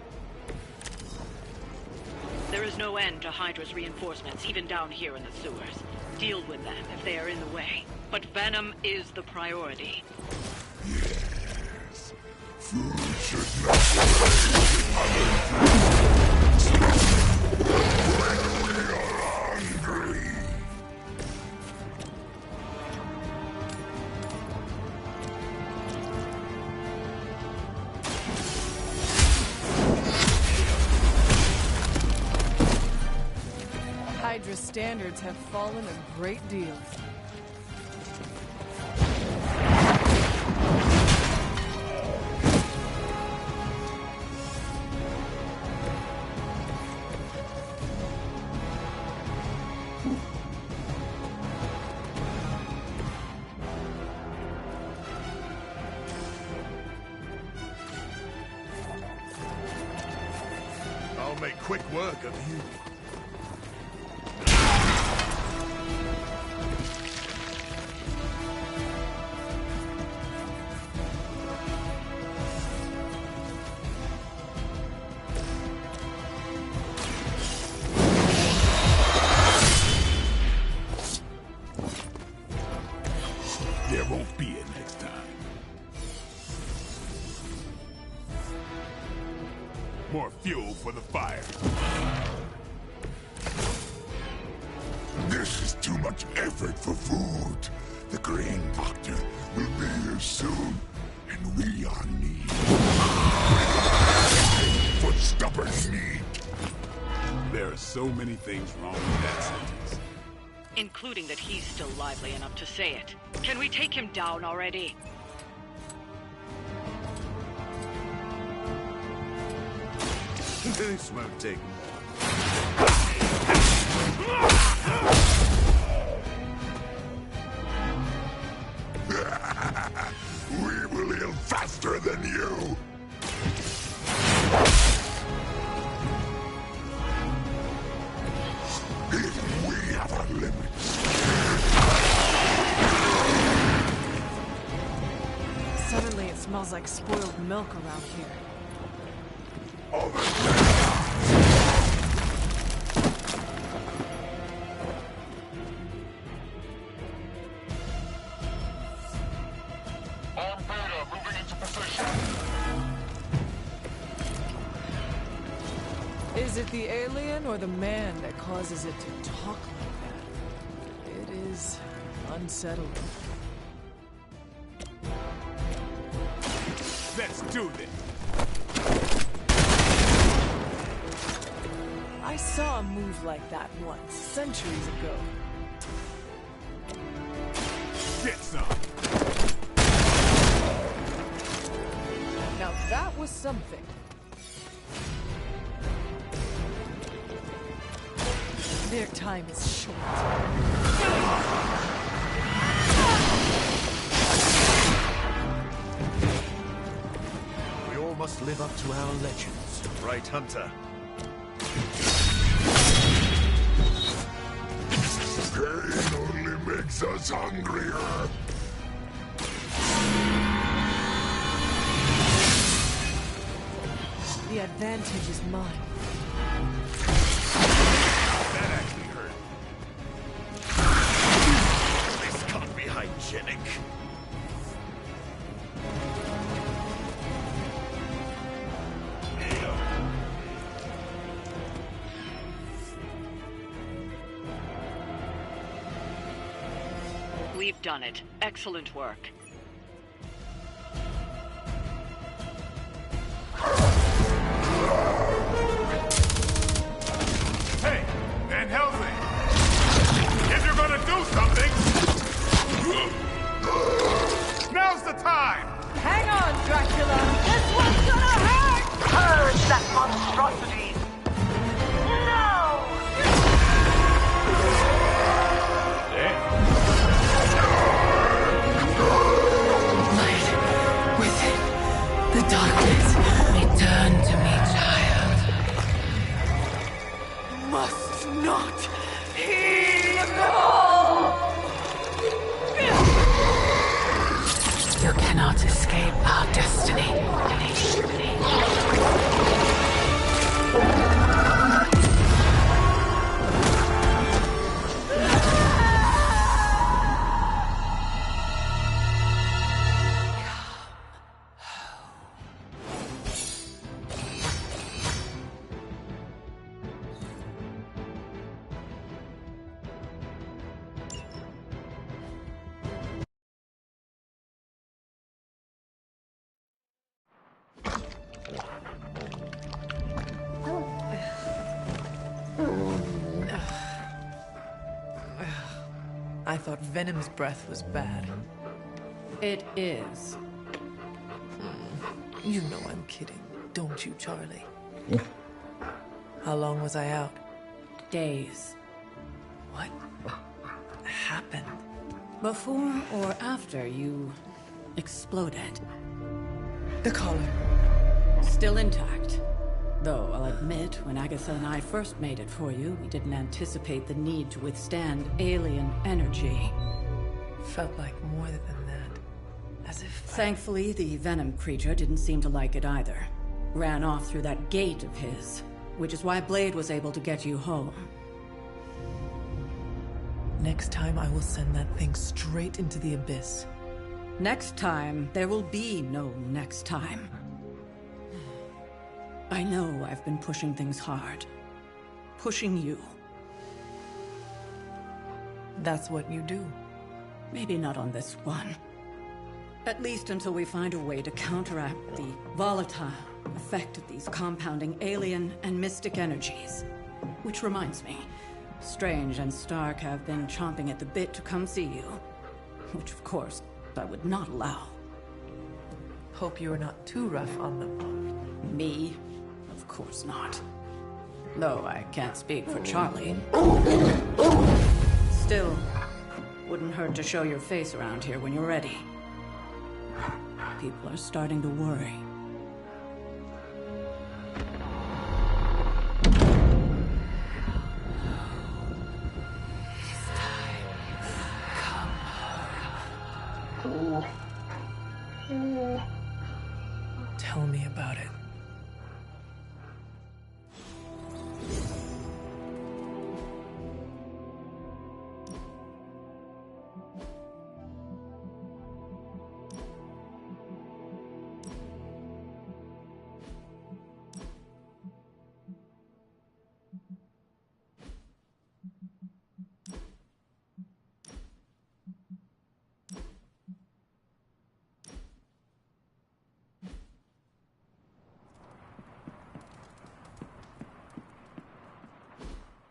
There is no end to Hydra's reinforcements, even down here in the sewers. Deal with them if they are in the way. But Venom is the priority. Yes. Food should not when we are hungry. Hydra's standards have fallen a great deal. I'll make quick work of you. There won't be it next time. More fuel for the fire. This is too much effort for food. The Green Doctor will be here soon, and we are need. For stubborn need. There are so many things wrong with that sentence. Including that he's still lively enough to say it. Can we take him down already? This won't take long. We will heal faster than you. We have our limits. Suddenly it smells like spoiled milk around here. On Beta, moving into position. Is it the alien or the man that causes it to talk like that? It is unsettling. Let's do this. I saw a move like that once, centuries ago. Get some. Now that was something. Their time is short. We all must live up to our legends, right, Hunter? Pain only makes us hungrier. The advantage is mine. That actually hurt. This can't be hygienic. We've done it. Excellent work. Hey, Van Helsing! If you're gonna do something, now's the time! Hang on, Dracula! This one's gonna hurt! Purge that monstrosity! No! Light within the darkness, return to me, child. Must not heed the call! escape our destiny. I thought Venom's breath was bad. It is. You know I'm kidding, don't you, Charlie? How long was I out? Days. What happened? Before or after you exploded? The collar. Still intact. Though, I'll admit, when Agatha and I first made it for you, we didn't anticipate the need to withstand alien energy. Felt like more than that. As if... Thankfully, the Venom creature didn't seem to like it either. Ran off through that gate of his, which is why Blade was able to get you home. Next time, I will send that thing straight into the abyss. Next time, there will be no next time. I know I've been pushing things hard. Pushing you. That's what you do. Maybe not on this one. At least until we find a way to counteract the volatile effect of these compounding alien and mystic energies. Which reminds me, Strange and Stark have been chomping at the bit to come see you. Which, of course, I would not allow. Hope you are not too rough on them. Me? Of course not. Though I can't speak for Charlie. Still, wouldn't hurt to show your face around here when you're ready. People are starting to worry. Tell me about it.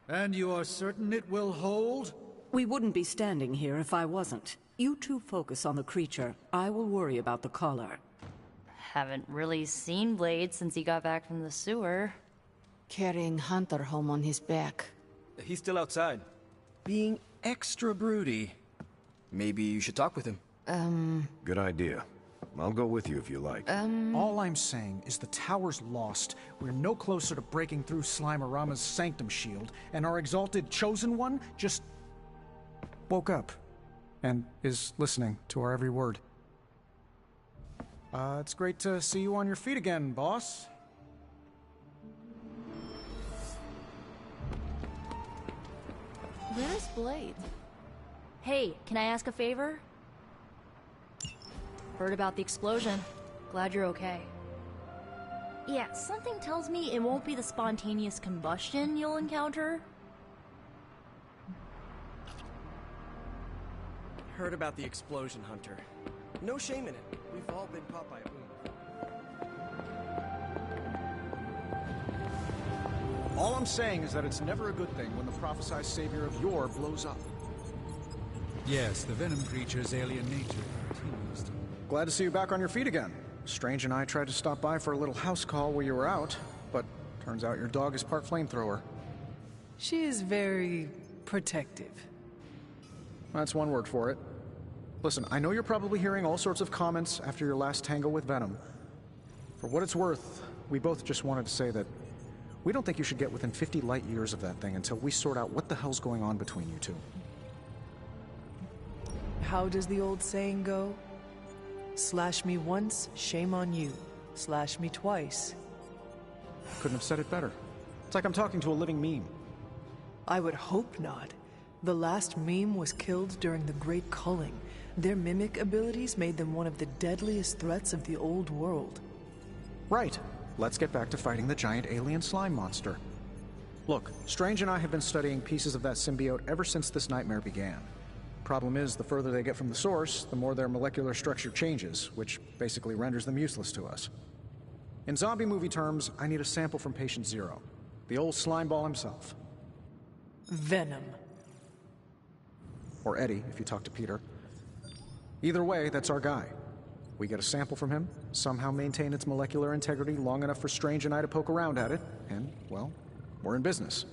And you are certain it will hold? We wouldn't be standing here if I wasn't. You two focus on the creature. I will worry about the collar. Haven't really seen Blade since he got back from the sewer. Carrying Hunter home on his back. He's still outside. Being extra broody. Maybe you should talk with him. Good idea. I'll go with you if you like. All I'm saying is the tower's lost. We're no closer to breaking through Slimerama's Sanctum Shield, and our exalted Chosen One just woke up and is listening to our every word. It's great to see you on your feet again, boss. Where's Blade? Hey, can I ask a favor? Heard about the explosion. Glad you're okay. Yeah, something tells me it won't be the spontaneous combustion you'll encounter. Heard about the explosion, Hunter. No shame in it. We've all been caught by a boom. All I'm saying is that it's never a good thing when the prophesized savior of yore blows up. Yes, the Venom creature's alien nature continues to... Glad to see you back on your feet again. Strange and I tried to stop by for a little house call while you were out, but turns out your dog is part flamethrower. She is very protective. That's one word for it. Listen, I know you're probably hearing all sorts of comments after your last tango with Venom. For what it's worth, we both just wanted to say that we don't think you should get within 50 light years of that thing until we sort out what the hell's going on between you two. How does the old saying go? Slash me once, shame on you. Slash me twice. Couldn't have said it better. It's like I'm talking to a living meme. I would hope not. The last meme was killed during the Great Culling. Their mimic abilities made them one of the deadliest threats of the old world. Right. Let's get back to fighting the giant alien slime monster. Look, Strange and I have been studying pieces of that symbiote ever since this nightmare began. Problem is, the further they get from the source, the more their molecular structure changes, which basically renders them useless to us. In zombie movie terms, I need a sample from Patient Zero. The old slime ball himself. Venom. Or Eddie, if you talk to Peter. Either way, that's our guy. We get a sample from him, somehow maintain its molecular integrity long enough for Strange and I to poke around at it, and, well, we're in business.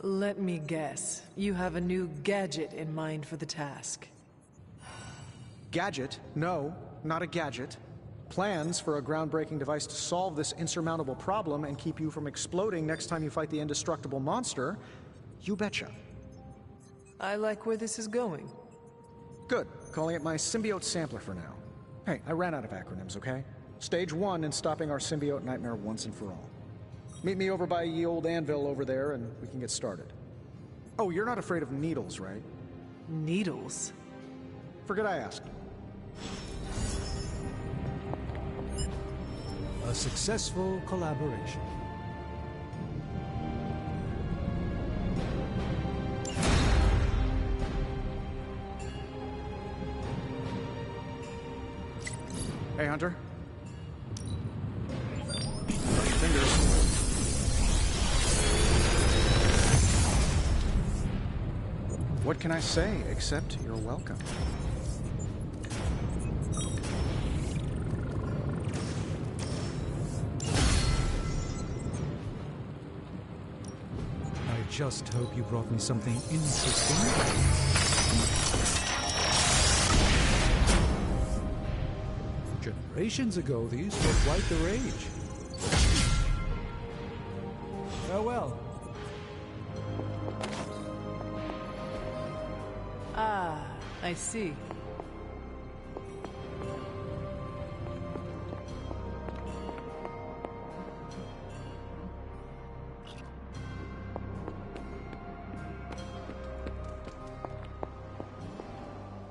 Let me guess. You have a new gadget in mind for the task. Gadget? No, not a gadget. Plans for a groundbreaking device to solve this insurmountable problem and keep you from exploding next time you fight the indestructible monster? You betcha. I like where this is going. Good. Calling it my symbiote sampler for now. Hey, I ran out of acronyms, okay? Stage 1 in stopping our symbiote nightmare once and for all. Meet me over by ye old anvil over there and we can get started. Oh, you're not afraid of needles, right? Needles? Forget I asked. A successful collaboration. Hey, Hunter. Cross your fingers. What can I say except you're welcome? I just hope you brought me something interesting. Generations ago, these were quite the rage. Farewell. Ah, I see.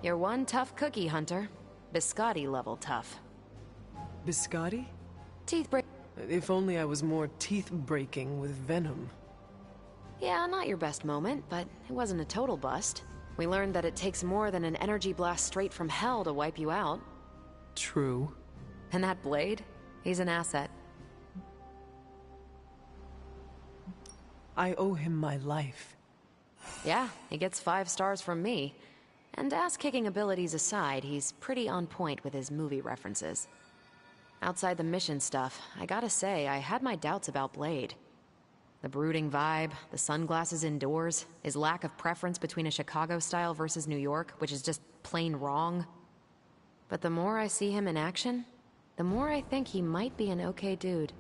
You're one tough cookie, Hunter. Biscotti level tough. Biscotti? Teeth break. If only I was more teeth-breaking with venom. Yeah, not your best moment, but it wasn't a total bust. We learned that it takes more than an energy blast straight from hell to wipe you out. True. And that blade? He's an asset. I owe him my life. Yeah, he gets 5 stars from me. And ass-kicking abilities aside, he's pretty on point with his movie references. Outside the mission stuff, I gotta say, I had my doubts about Blade. The brooding vibe, the sunglasses indoors, his lack of preference between a Chicago style versus New York, which is just plain wrong. But the more I see him in action, the more I think he might be an okay dude.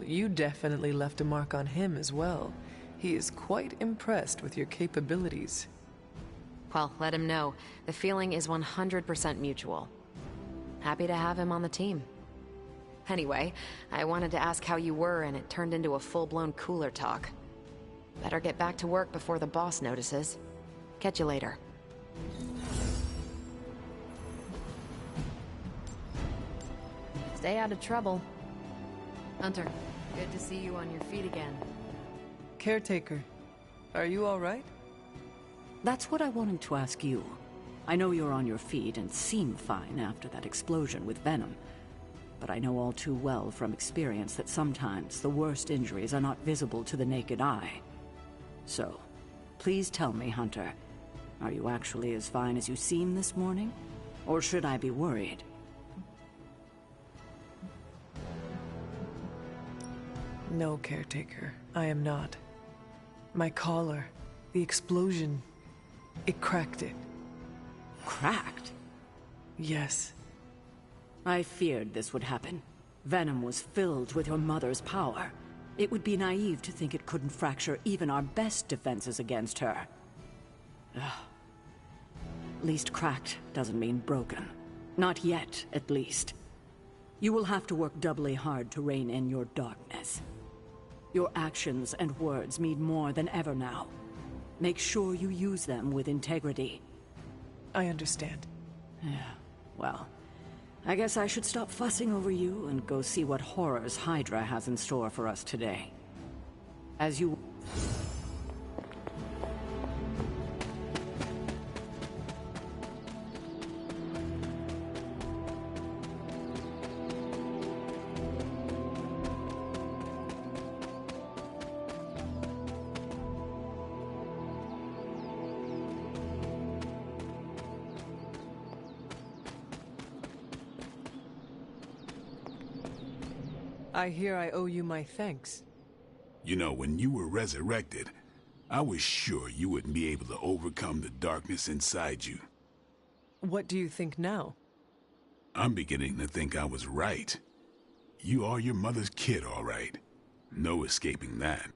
You definitely left a mark on him as well. He is quite impressed with your capabilities. Well, let him know. The feeling is 100% mutual. Happy to have him on the team. Anyway, I wanted to ask how you were, and it turned into a full-blown cooler talk. Better get back to work before the boss notices. Catch you later. Stay out of trouble. Hunter, good to see you on your feet again. Caretaker, are you all right? That's what I wanted to ask you. I know you're on your feet and seem fine after that explosion with Venom. But I know all too well from experience that sometimes the worst injuries are not visible to the naked eye. So, please tell me, Hunter, are you actually as fine as you seem this morning? Or should I be worried? No, Caretaker, I am not. My collar, the explosion, it cracked it. Cracked? Yes. I feared this would happen. Venom was filled with your mother's power. It would be naive to think it couldn't fracture even our best defenses against her. Ugh. Least cracked doesn't mean broken. Not yet, at least. You will have to work doubly hard to rein in your darkness. Your actions and words mean more than ever now. Make sure you use them with integrity. I understand. Yeah, well, I guess I should stop fussing over you and go see what horrors Hydra has in store for us today. As you... I hear I owe you my thanks. You know, when you were resurrected, I was sure you wouldn't be able to overcome the darkness inside you. What do you think now? I'm beginning to think I was right. You are your mother's kid, all right. No escaping that.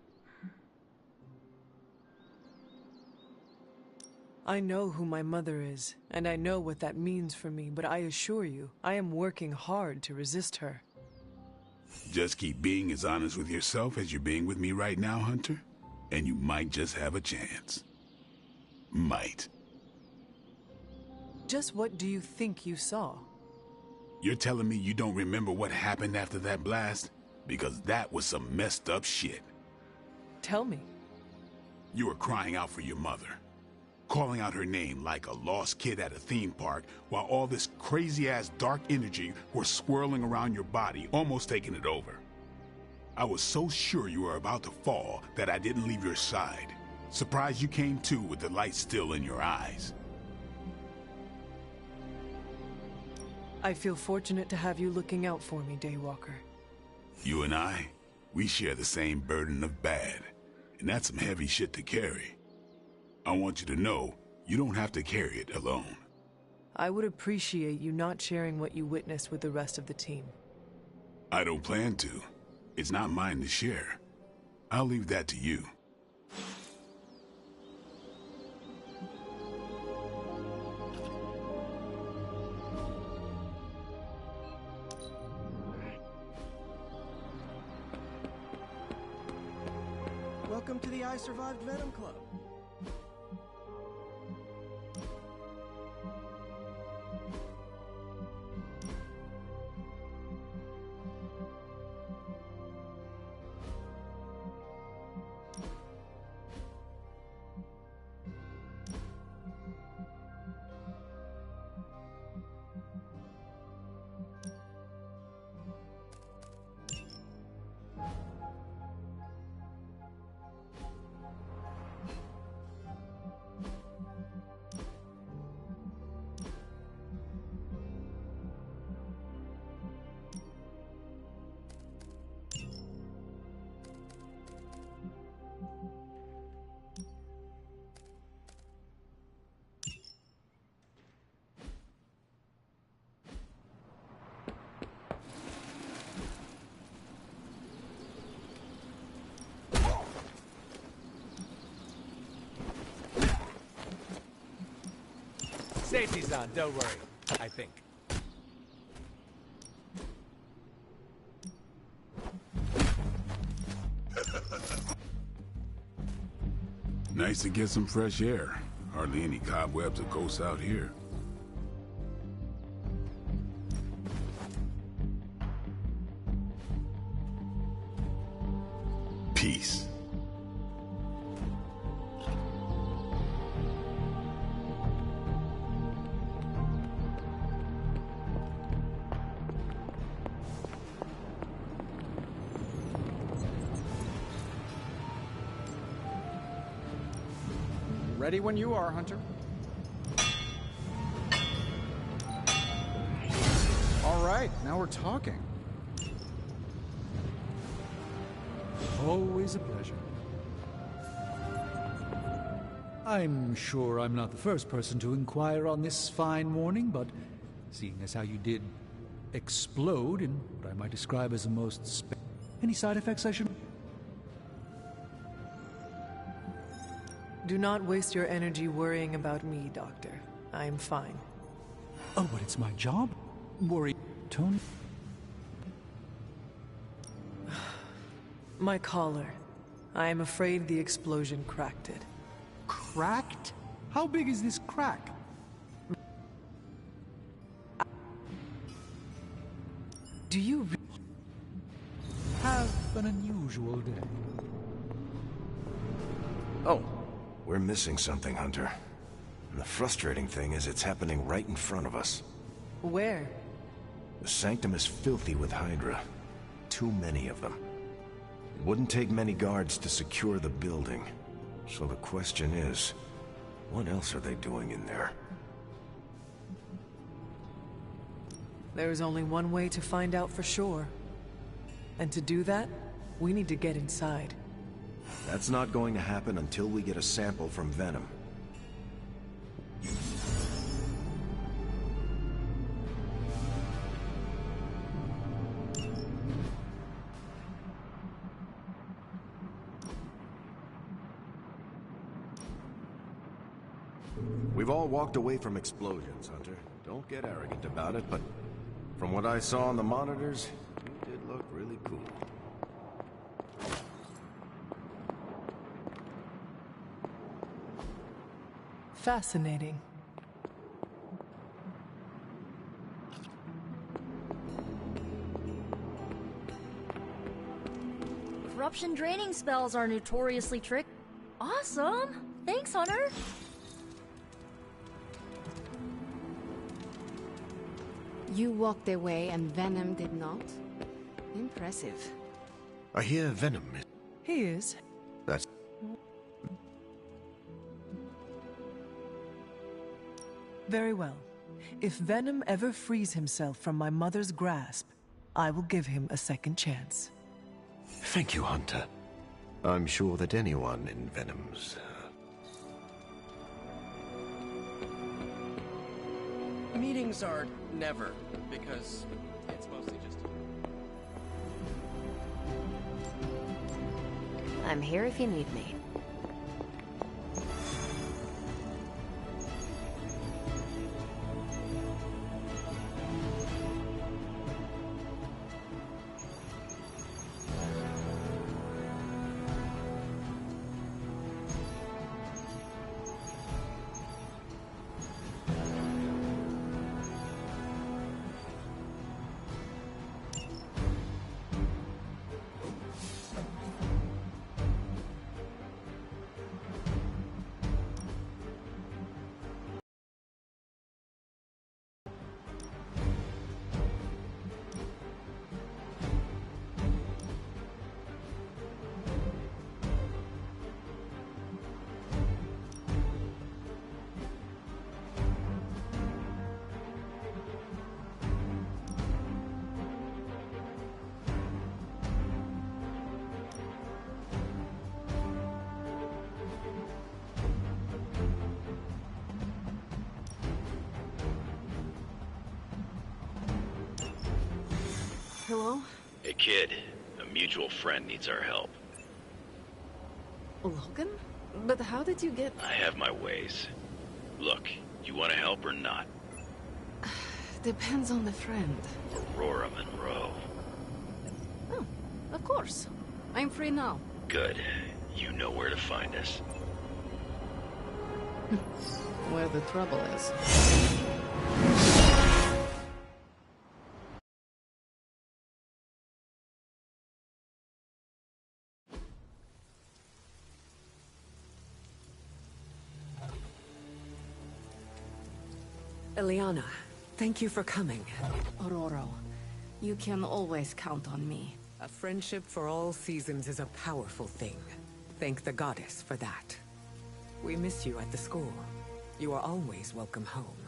I know who my mother is, and I know what that means for me, but I assure you, I am working hard to resist her. Just keep being as honest with yourself as you're being with me right now, Hunter, and you might just have a chance. Might. Just what do you think you saw? You're telling me you don't remember what happened after that blast? Because that was some messed up shit. Tell me. You were crying out for your mother, calling out her name like a lost kid at a theme park, while all this crazy-ass dark energy was swirling around your body, almost taking it over. I was so sure you were about to fall that I didn't leave your side. Surprised you came to with the light still in your eyes. I feel fortunate to have you looking out for me, Daywalker. You and I, we share the same burden of bad, and that's some heavy shit to carry. I want you to know, you don't have to carry it alone. I would appreciate you not sharing what you witnessed with the rest of the team. I don't plan to. It's not mine to share. I'll leave that to you. Welcome to the I Survived Venom Club. Safety's on, don't worry. I think. Nice to get some fresh air. Hardly any cobwebs or ghosts out here. Peace. Ready when you are, Hunter. All right, now we're talking. Always a pleasure. I'm sure I'm not the first person to inquire on this fine morning, but seeing as how you did explode in what I might describe as a most any side effects I should... Do not waste your energy worrying about me, Doctor. I am fine. Oh, but it's my job? Worry, Tony? My collar. I am afraid the explosion cracked it. Cracked? How big is this crack? Do you have an unusual day? Oh, we're missing something, Hunter. And the frustrating thing is it's happening right in front of us. Where? The Sanctum is filthy with Hydra. Too many of them. It wouldn't take many guards to secure the building. So the question is, what else are they doing in there? There is only one way to find out for sure. And to do that, we need to get inside. That's not going to happen until we get a sample from Venom. We've all walked away from explosions, Hunter. Don't get arrogant about it, but from what I saw on the monitors, you did look really cool. Fascinating. Corruption draining spells are notoriously tricky. Awesome! Thanks, Hunter! You walked away and Venom did not? Impressive. I hear Venom is... He is. That's... Very well. If Venom ever frees himself from my mother's grasp, I will give him a second chance. Thank you, Hunter. I'm sure that anyone in Venom's... Meetings are never, because it's mostly just... I'm here if you need me. Hello? Hey kid, a mutual friend needs our help. Logan? But how did you get... I have my ways. Look, you want to help or not? Depends on the friend. Aurora Monroe. Oh, of course. I'm free now. Good. You know where to find us. Where the trouble is. Illyana, thank you for coming. Aurora, you can always count on me. A friendship for all seasons is a powerful thing. Thank the goddess for that. We miss you at the school. You are always welcome home.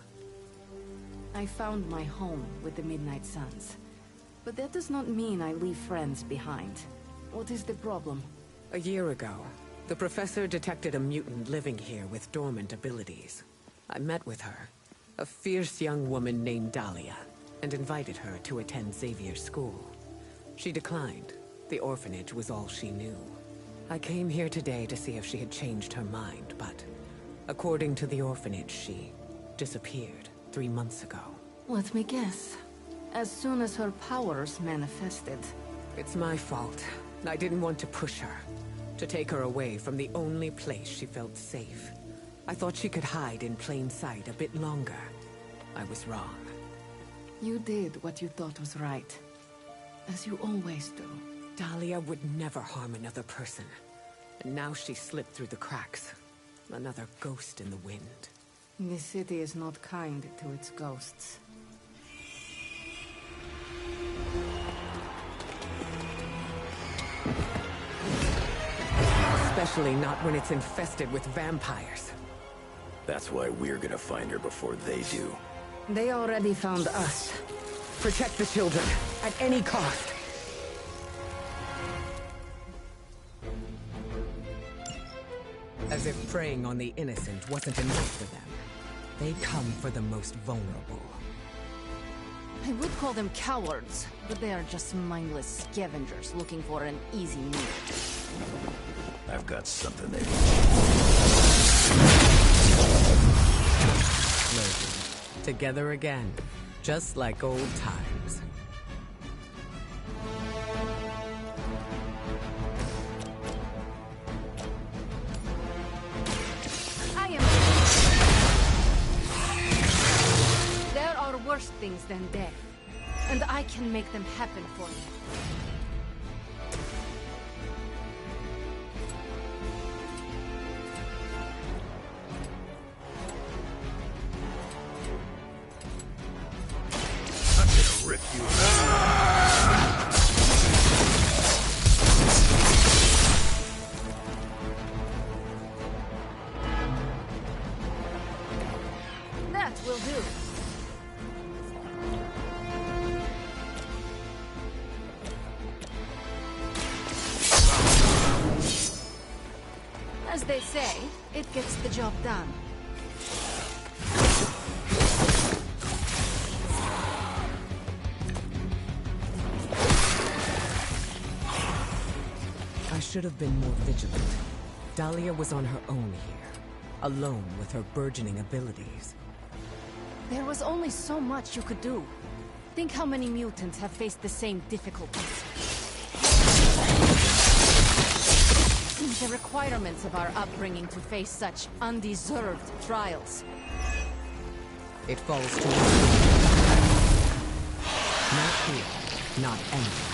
I found my home with the Midnight Suns. But that does not mean I leave friends behind. What is the problem? A year ago, the professor detected a mutant living here with dormant abilities. I met with her, a fierce young woman named Dahlia, and invited her to attend Xavier's school. She declined. The orphanage was all she knew. I came here today to see if she had changed her mind, but according to the orphanage, she disappeared 3 months ago. Let me guess. As soon as her powers manifested. It's my fault. I didn't want to push her, to take her away from the only place she felt safe. I thought she could hide in plain sight a bit longer. I was wrong. You did what you thought was right. As you always do. Dahlia would never harm another person. And now she slipped through the cracks. Another ghost in the wind. This city is not kind to its ghosts. Especially not when it's infested with vampires. That's why we're gonna find her before they do. They already found us. Protect the children, at any cost. As if preying on the innocent wasn't enough for them. They come for the most vulnerable. I would call them cowards, but they are just mindless scavengers looking for an easy meal. I've got something they Slowly. Together again, just like old times. There are worse things than death, and I can make them happen for you. rip you. That will do. As they say, it gets the job done. I should have been more vigilant. Dahlia was on her own here, alone with her burgeoning abilities. There was only so much you could do. Think how many mutants have faced the same difficulties. The requirements of our upbringing to face such undeserved trials. It falls to us. Not here, not anywhere.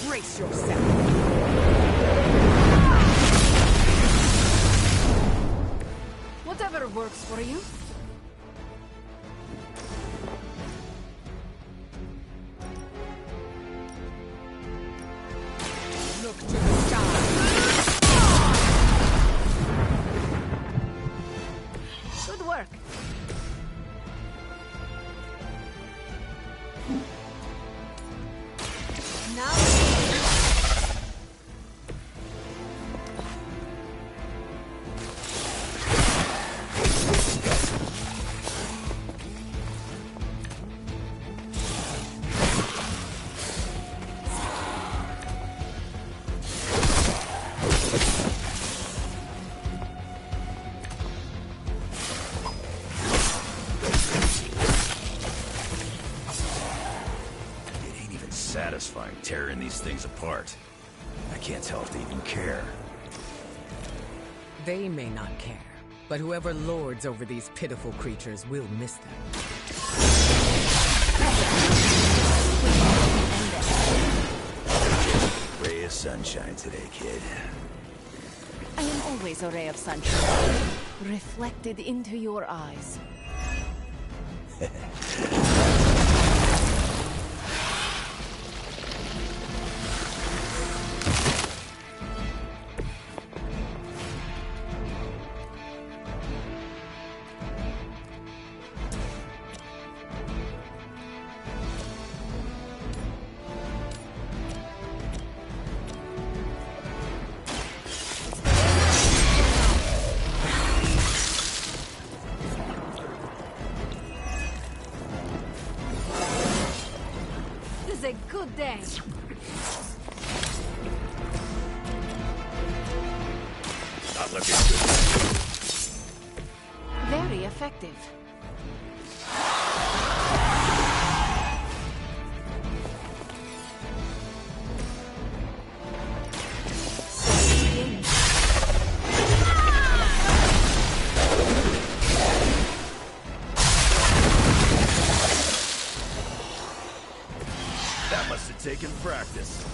Brace yourself. Whatever works for you. Look to the sky. Good work. Now. Satisfying tearing these things apart. I can't tell if they even care. They may not care, but whoever lords over these pitiful creatures will miss them. Ray of sunshine today, kid. I am always a ray of sunshine, reflected into your eyes. is a good day. Not looking good. Very effective. That must have taken practice.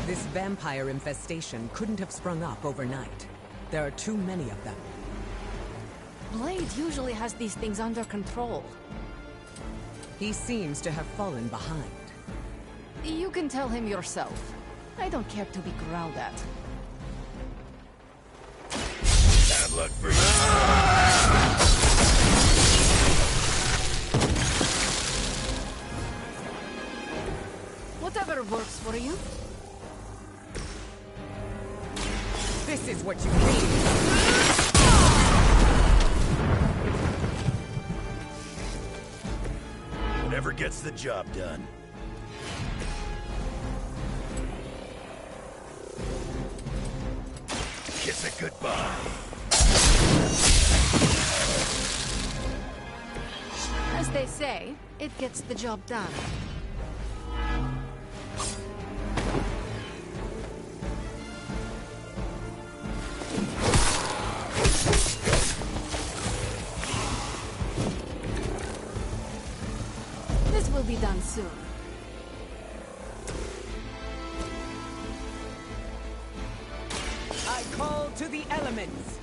This vampire infestation couldn't have sprung up overnight. There are too many of them. Blade usually has these things under control. He seems to have fallen behind. You can tell him yourself. I don't care to be growled at. Bad luck for you. Whatever works for you. This is what you need. Whatever gets the job done. Kiss it goodbye. As they say, it gets the job done. This will be done soon. I call to the elements.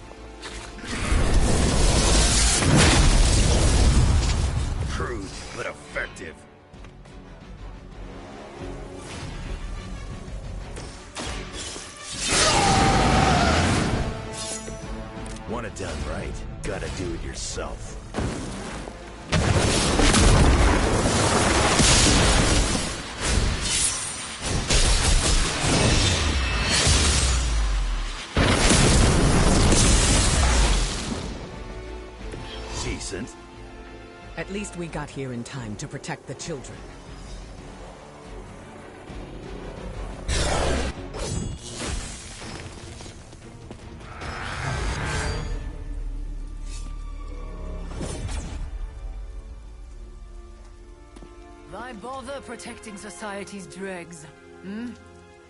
Crude, but effective. Want it done right, gotta do it yourself. Decent. At least we got here in time to protect the children. Why bother protecting society's dregs? Hmm?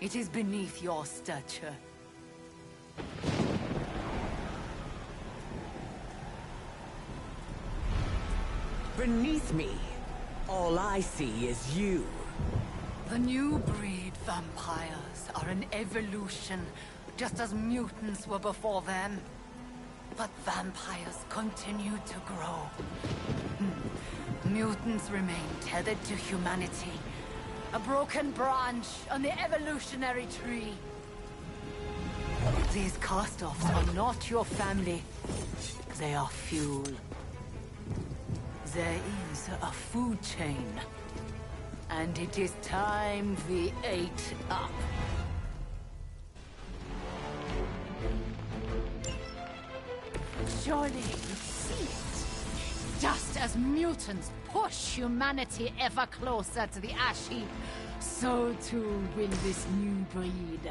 It is beneath your stature. Beneath me, all I see is you. The new breed vampires are an evolution, just as mutants were before them. But vampires continue to grow. Mutants remain tethered to humanity, a broken branch on the evolutionary tree. These cast-offs are not your family. They are fuel. There is a food chain, and it is time we ate up. Surely you see it. Just as mutants push humanity ever closer to the ash heap, so too will this new breed.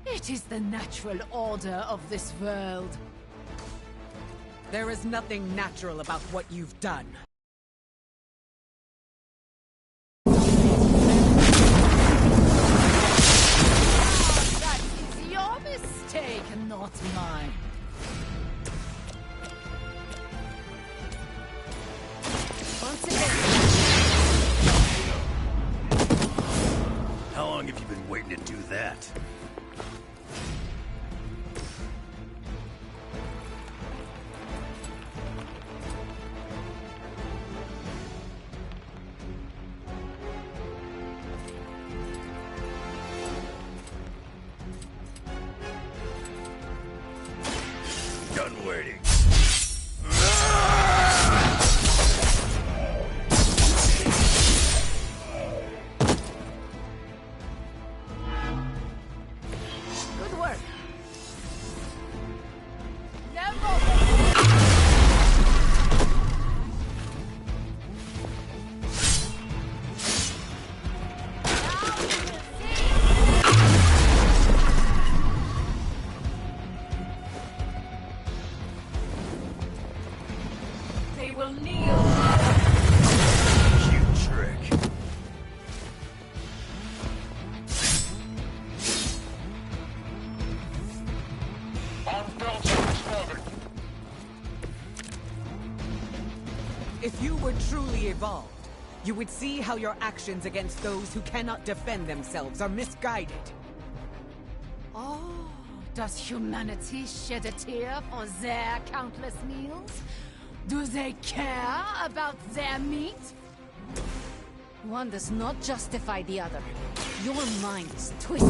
It is the natural order of this world. There is nothing natural about what you've done. That is your mistake, not mine. Once again. How long have you been waiting to do that? If you were truly evolved, you would see how your actions against those who cannot defend themselves are misguided. Oh, does humanity shed a tear for their countless meals? Do they care about their meat? One does not justify the other. Your mind is twisted.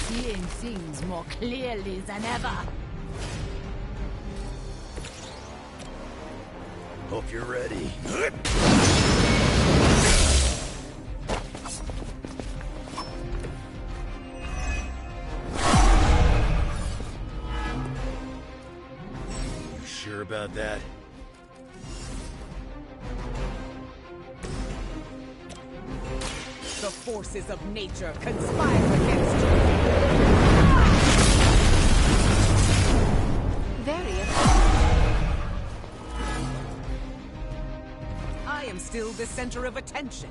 Seeing things more clearly than ever. Hope you're ready. You sure about that? The forces of nature conspire against you. Very effective. I am still the center of attention.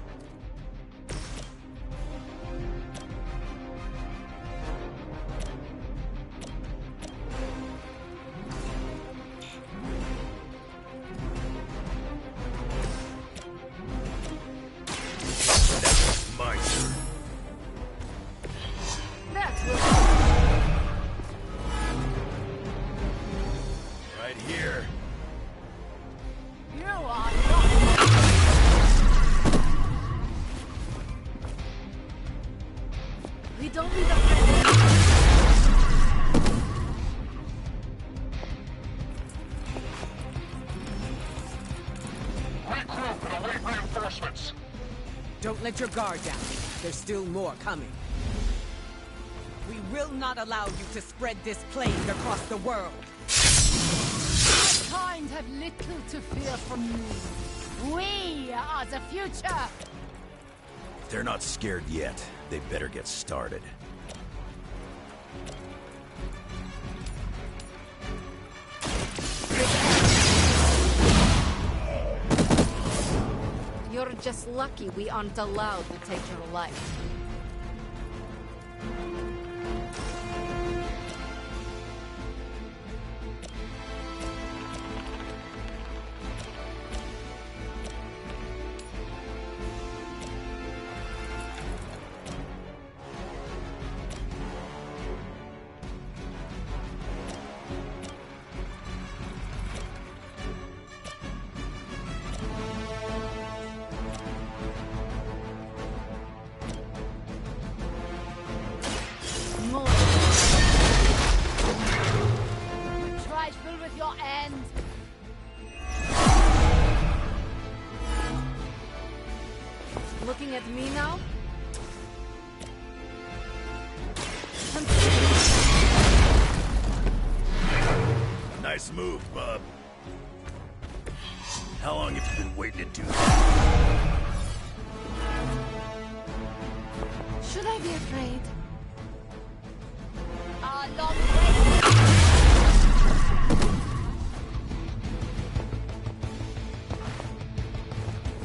Don't let your guard down. There's still more coming. We will not allow you to spread this plague across the world. My kind have little to fear from you. We are the future. If they're not scared yet, they better get started. You're just lucky we aren't allowed to take your life. Looking at me now? Nice move, bub. How long have you been waiting to do that? Should I be afraid? Long way.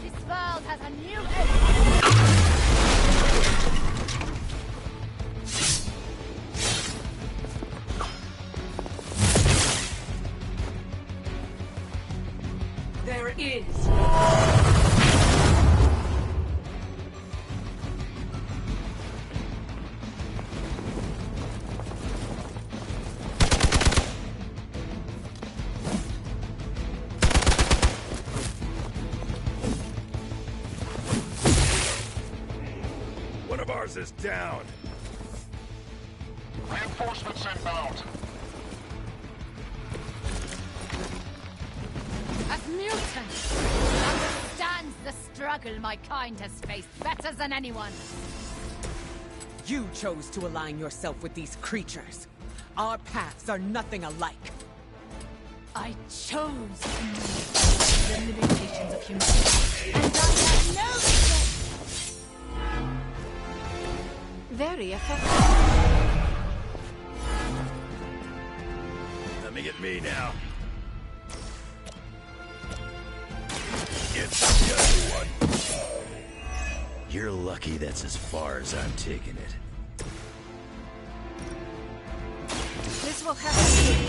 This world has a new There is. One of ours is down. Reinforcements inbound. As mutants, understands the struggle my kind has faced better than anyone. You chose to align yourself with these creatures. Our paths are nothing alike. I chose to know the limitations of humanity, and I have no regret. Very effective. Coming at me now. It's the other one. You're lucky that's as far as I'm taking it. This will have to be.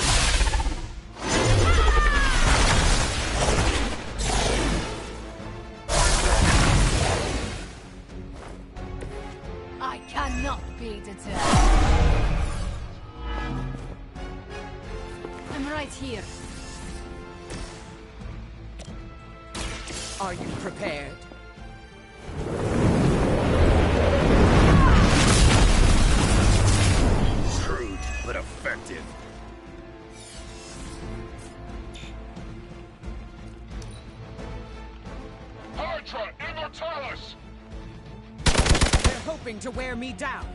competitor. I'm right here. Are you prepared? Crude, but effective. Hydra Immortalis! They're hoping to wear me down.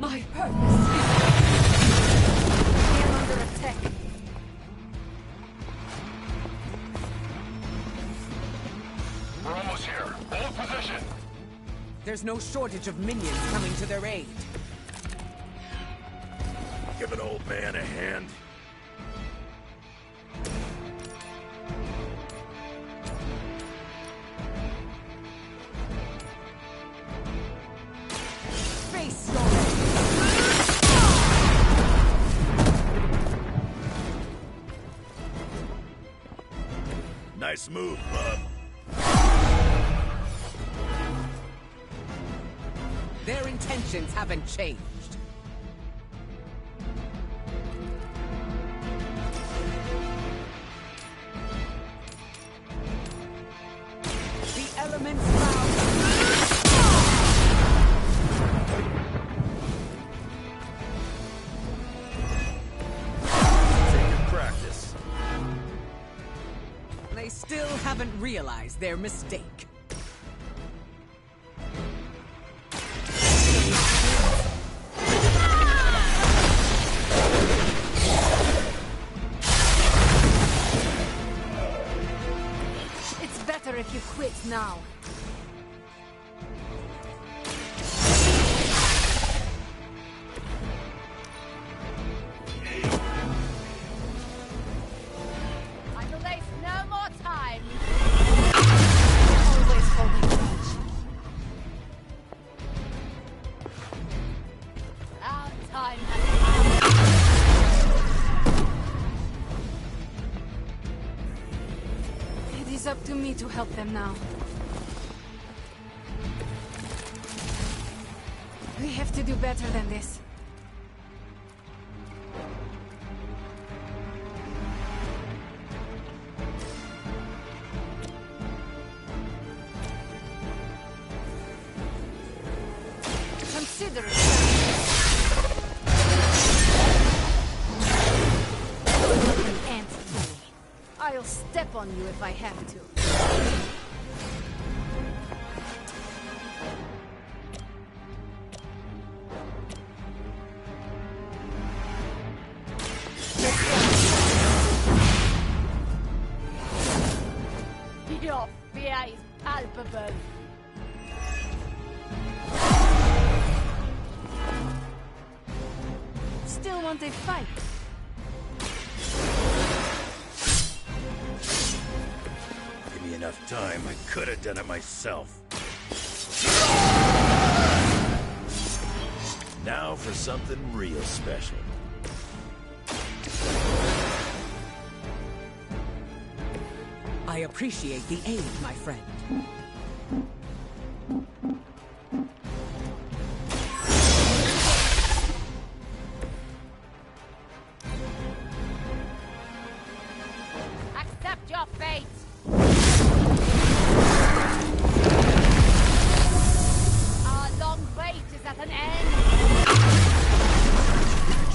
My purpose is... I am under attack. We're almost here. Hold position. There's no shortage of minions coming to their aid. Give an old man a hand. Face your enemy. Nice move, bub. Their intentions haven't changed. The elements bow. Taking practice. They still haven't realized their mistake. It's better if you quit now. I will waste no more time. Always holding grudge. Our time has come. It is up to me to help them now. We have to do better than this. Consider it. Like an ant to me. I'll step on you if I have to. Your fear is palpable. Still want a fight? Give me enough time, I could have done it myself. Now for something real special. I appreciate the aid, my friend. Accept your fate. Our long wait is at an end.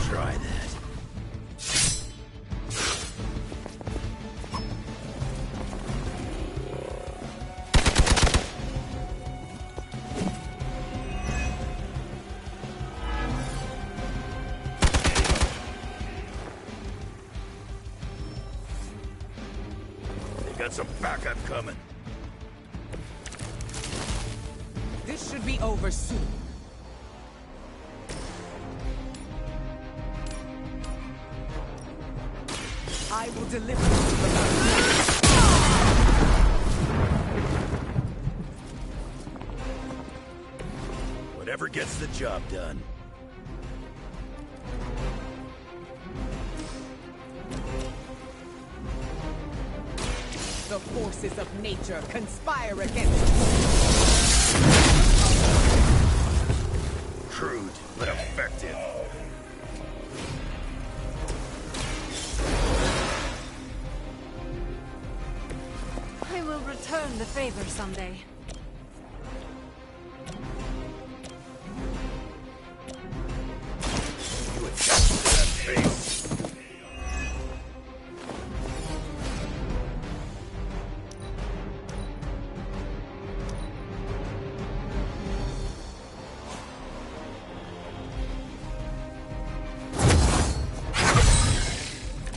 Try that. Got some backup coming. This should be over soon. I will deliver to the Whatever gets the job done. The forces of nature conspire against us. Crude, but effective. I will return the favor someday. You attach to that face.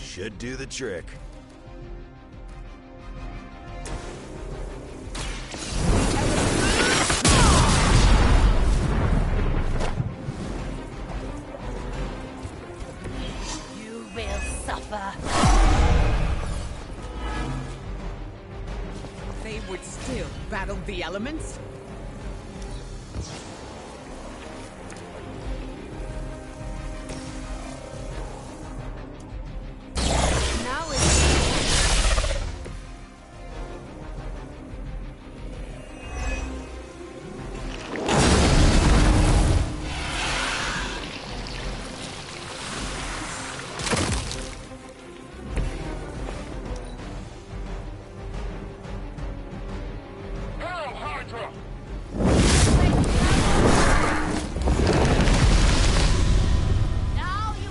Should do the trick. You will suffer. They would still battle the elements? Now it's... Hail Hydra! Now you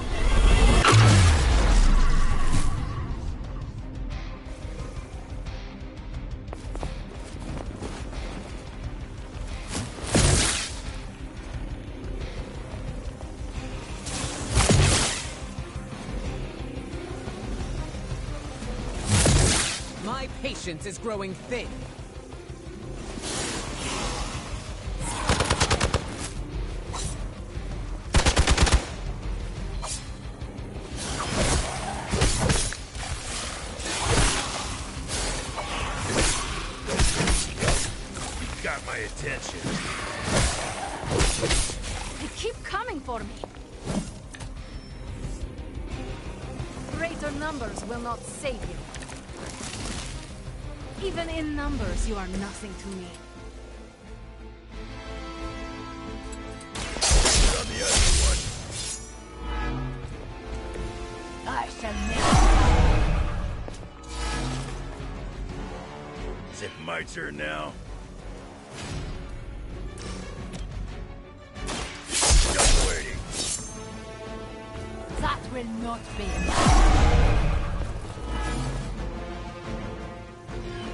My patience is growing thin. You got my attention. They keep coming for me. Greater numbers will not save you. Even in numbers, you are nothing to me. On the other one. I shall never. Is it my turn now? Done waiting. That will not be enough.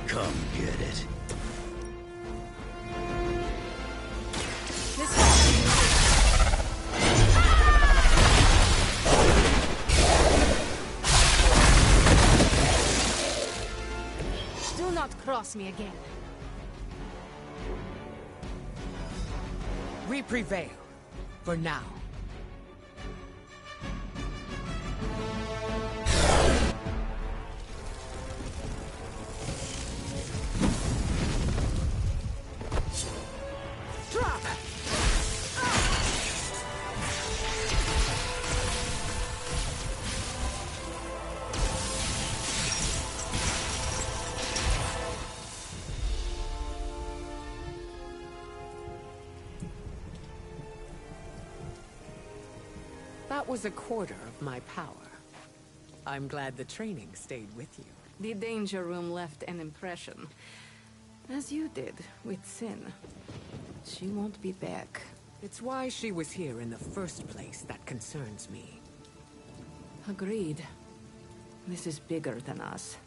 Come get it. Do not cross me again. We prevail. For now. Drop! That was a quarter of my power. I'm glad the training stayed with you. The danger room left an impression. As you did with Sin. She won't be back. It's why she was here in the first place that concerns me. Agreed. This is bigger than us.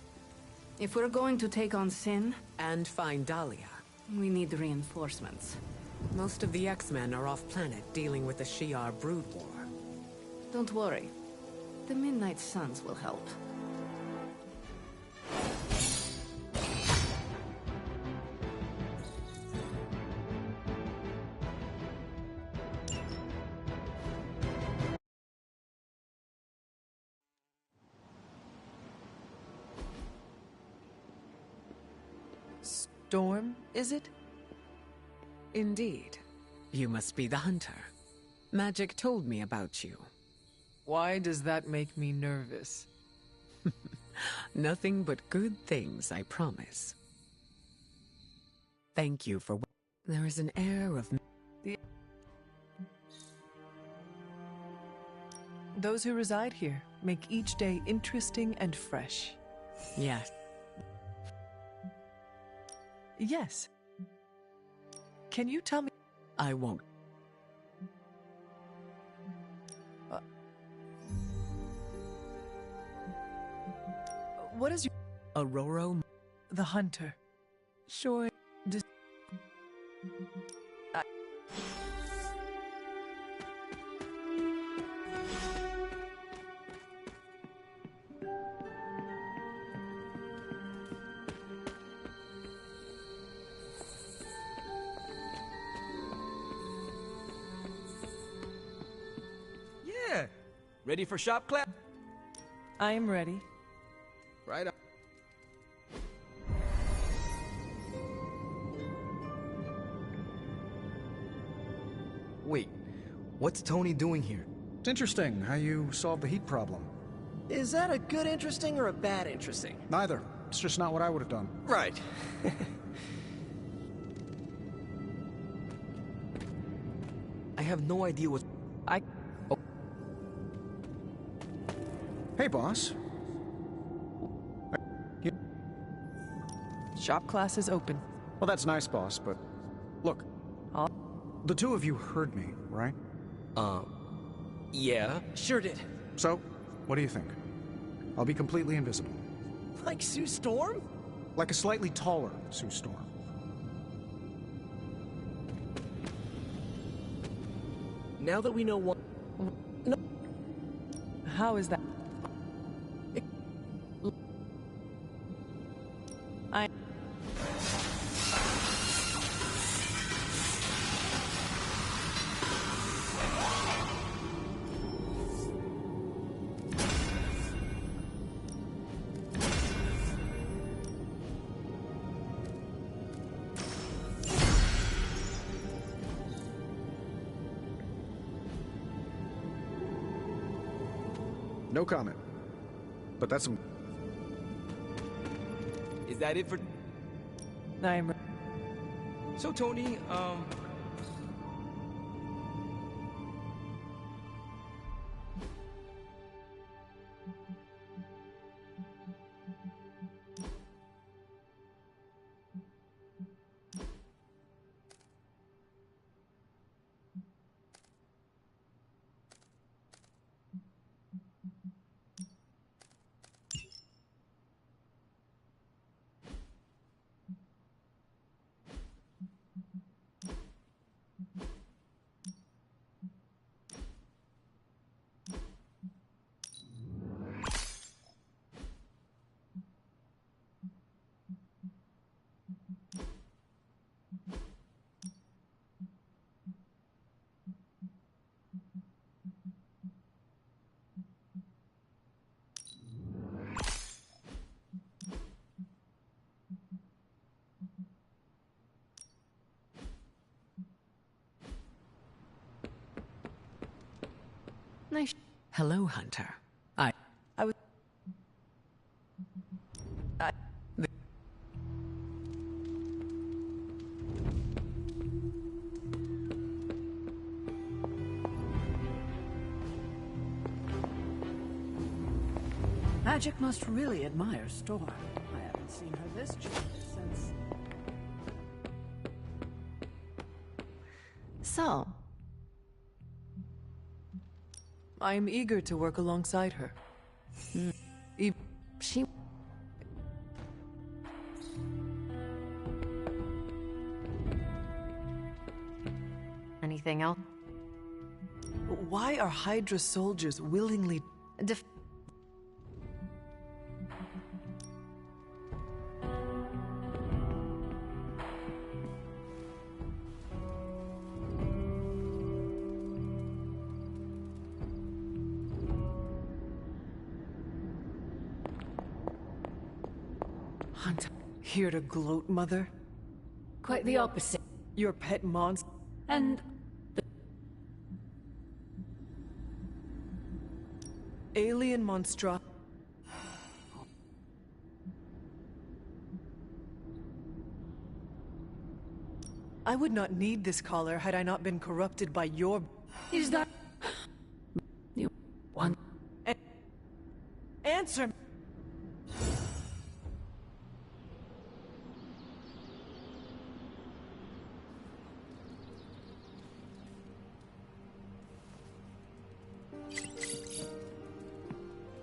If we're going to take on Sin... And find Dahlia. We need reinforcements. Most of the X-Men are off-planet dealing with the Shi'ar Brood War. Don't worry. The Midnight Suns will help. Storm, is it? Indeed. You must be the hunter. Magic told me about you. Why does that make me nervous? Nothing but good things, I promise. Thank you for... There is an air of... Those who reside here make each day interesting and fresh. Yes. Yes. Can you tell me... I won't. What is your... Aurora... The hunter. Sure. Yeah. Ready for shop class? I am ready. Right on. Wait, what's Tony doing here? It's interesting how you solved the heat problem. Is that a good interesting or a bad interesting? Neither. It's just not what I would have done. Right. I have no idea what... Oh. Hey, boss. Shop class is open. Well, that's nice, boss, but... Look. The two of you heard me, right? Yeah, sure did. So, what do you think? I'll be completely invisible. Like Sue Storm? Like a slightly taller Sue Storm. Now that we know what... No. How is that? No comment. But that's some... Is that it for... I'm... So, Tony, Nice. Hello, Hunter. I was... Magic must really admire Storm. I haven't seen her this changed since... So, I am eager to work alongside her. She... Anything else? Why are Hydra soldiers willingly... Hunter, here to gloat, Mother? Quite the opposite. Your pet monster? And Alien monstro... I would not need this collar had I not been corrupted by your... Is that... You want... Answer me!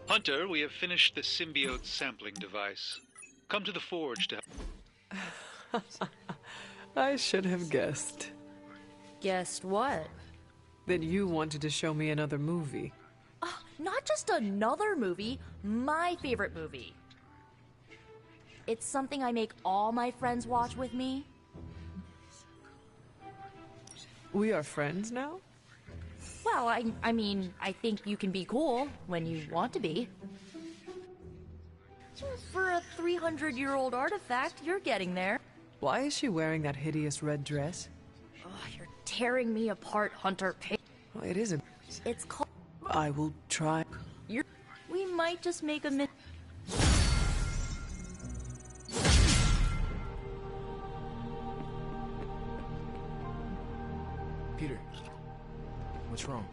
Hunter, we have finished the symbiote sampling device. Come to the forge to help. I should have guessed. Guessed what? That you wanted to show me another movie. Not just another movie, my favorite movie. It's something I make all my friends watch with me. We are friends now? Well, I mean, I think you can be cool when you want to be. For a 300-year-old artifact, you're getting there. Why is she wearing that hideous red dress? Oh, you're tearing me apart, Hunter. Well, it isn't. It's called... I will try. We might just make a Peter, what's wrong?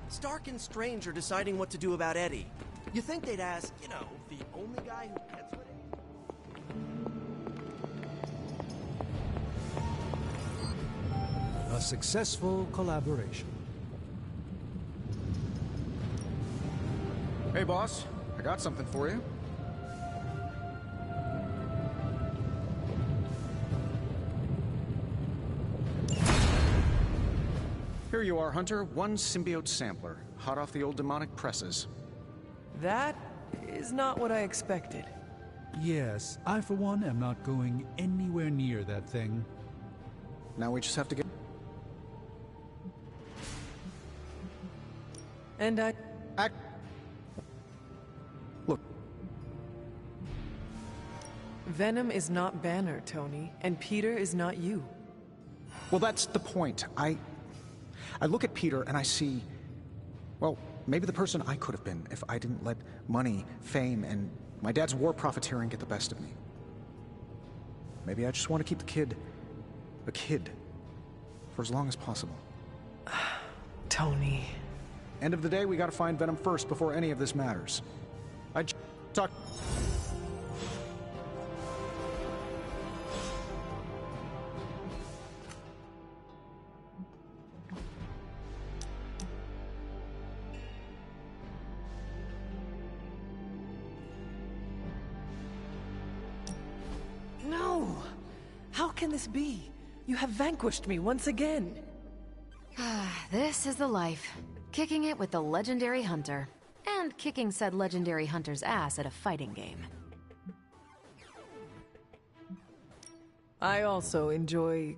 Stark and Strange are deciding what to do about Eddie. You think they'd ask, you know, the only guy who gets with it? A successful collaboration. Hey, boss. I got something for you. Here you are, Hunter. One symbiote sampler, hot off the old demonic presses. That is not what I expected. Yes, I for one am not going anywhere near that thing. Now we just have to get... And Look. Venom is not Banner, Tony, and Peter is not you. Well, that's the point. I look at Peter and I see, well, maybe the person I could have been if I didn't let money, fame, and my dad's war profiteering get the best of me. Maybe I just want to keep the kid a kid for as long as possible. Tony. End of the day, we gotta find Venom first before any of this matters. I talk... No! How can this be? You have vanquished me once again. This is the life. Kicking it with the legendary hunter. And kicking said legendary hunter's ass at a fighting game. I also enjoy,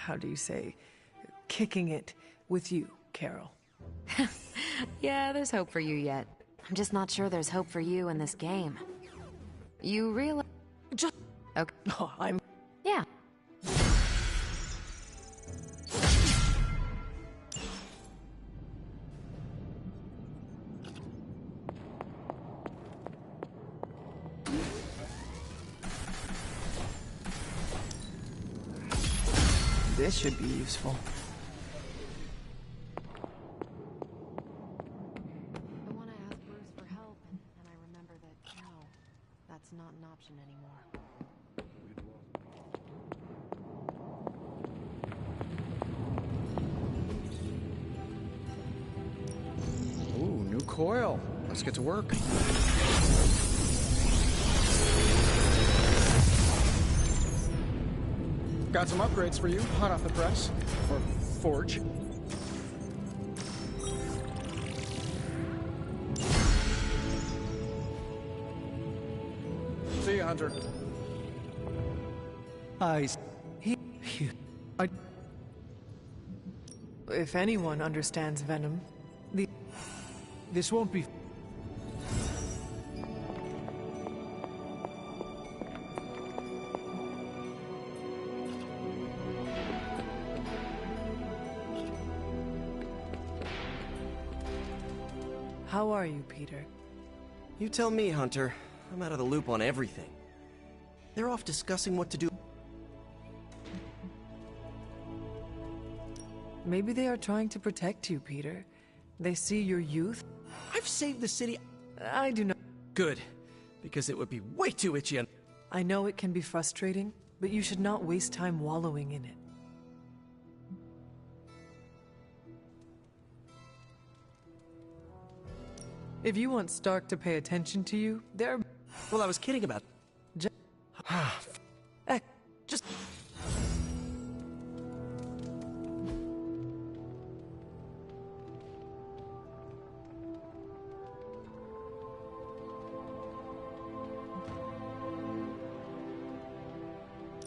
how do you say, kicking it with you, Carol. Yeah, there's hope for you yet. I'm just not sure there's hope for you in this game. You realize... Just... Okay. Oh, I'm... Yeah. This should be useful. I want to ask Bruce for help, and I remember that, no, that's not an option anymore. Ooh, new coil. Let's get to work. Got some upgrades for you, hot off the press. Or forge. See ya, Hunter. If anyone understands Venom, This won't be... How are you, Peter? You tell me, Hunter. I'm out of the loop on everything. They're off discussing what to do. Maybe they are trying to protect you, Peter. They see your youth. I've saved the city. I do not. Good, because it would be way too itchy and... I know it can be frustrating, but you should not waste time wallowing in it. If you want Stark to pay attention to you, there... Well, I was kidding about... Just...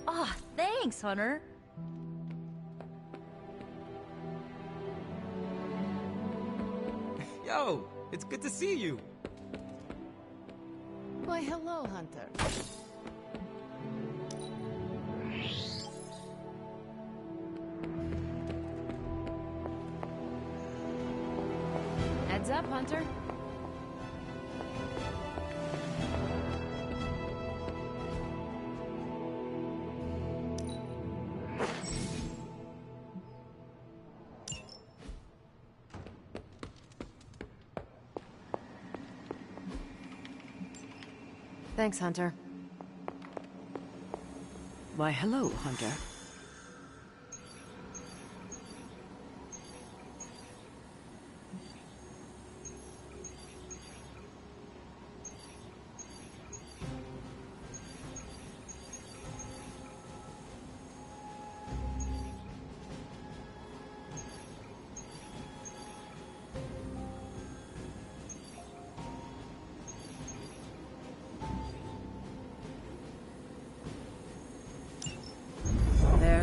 Ah, thanks, Hunter. Yo, it's good to see you. Why, hello, Hunter. Heads up, Hunter. Thanks, Hunter. Why, hello, Hunter.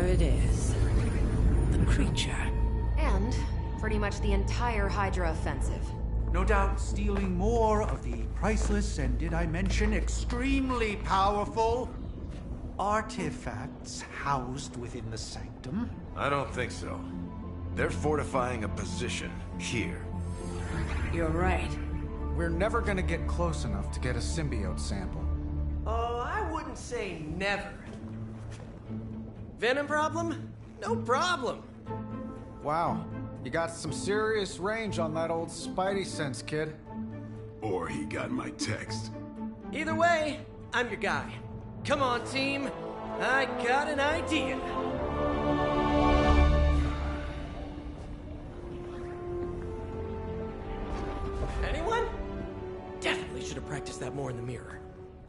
It is. The creature. And pretty much the entire Hydra offensive. No doubt stealing more of the priceless and, did I mention, extremely powerful artifacts housed within the sanctum. I don't think so. They're fortifying a position here. You're right. We're never gonna get close enough to get a symbiote sample. Oh, I wouldn't say never. Venom problem? No problem. Wow, you got some serious range on that old Spidey sense, kid. Or he got my text. Either way, I'm your guy. Come on, team. I got an idea. Anyone? Definitely should have practiced that more in the mirror.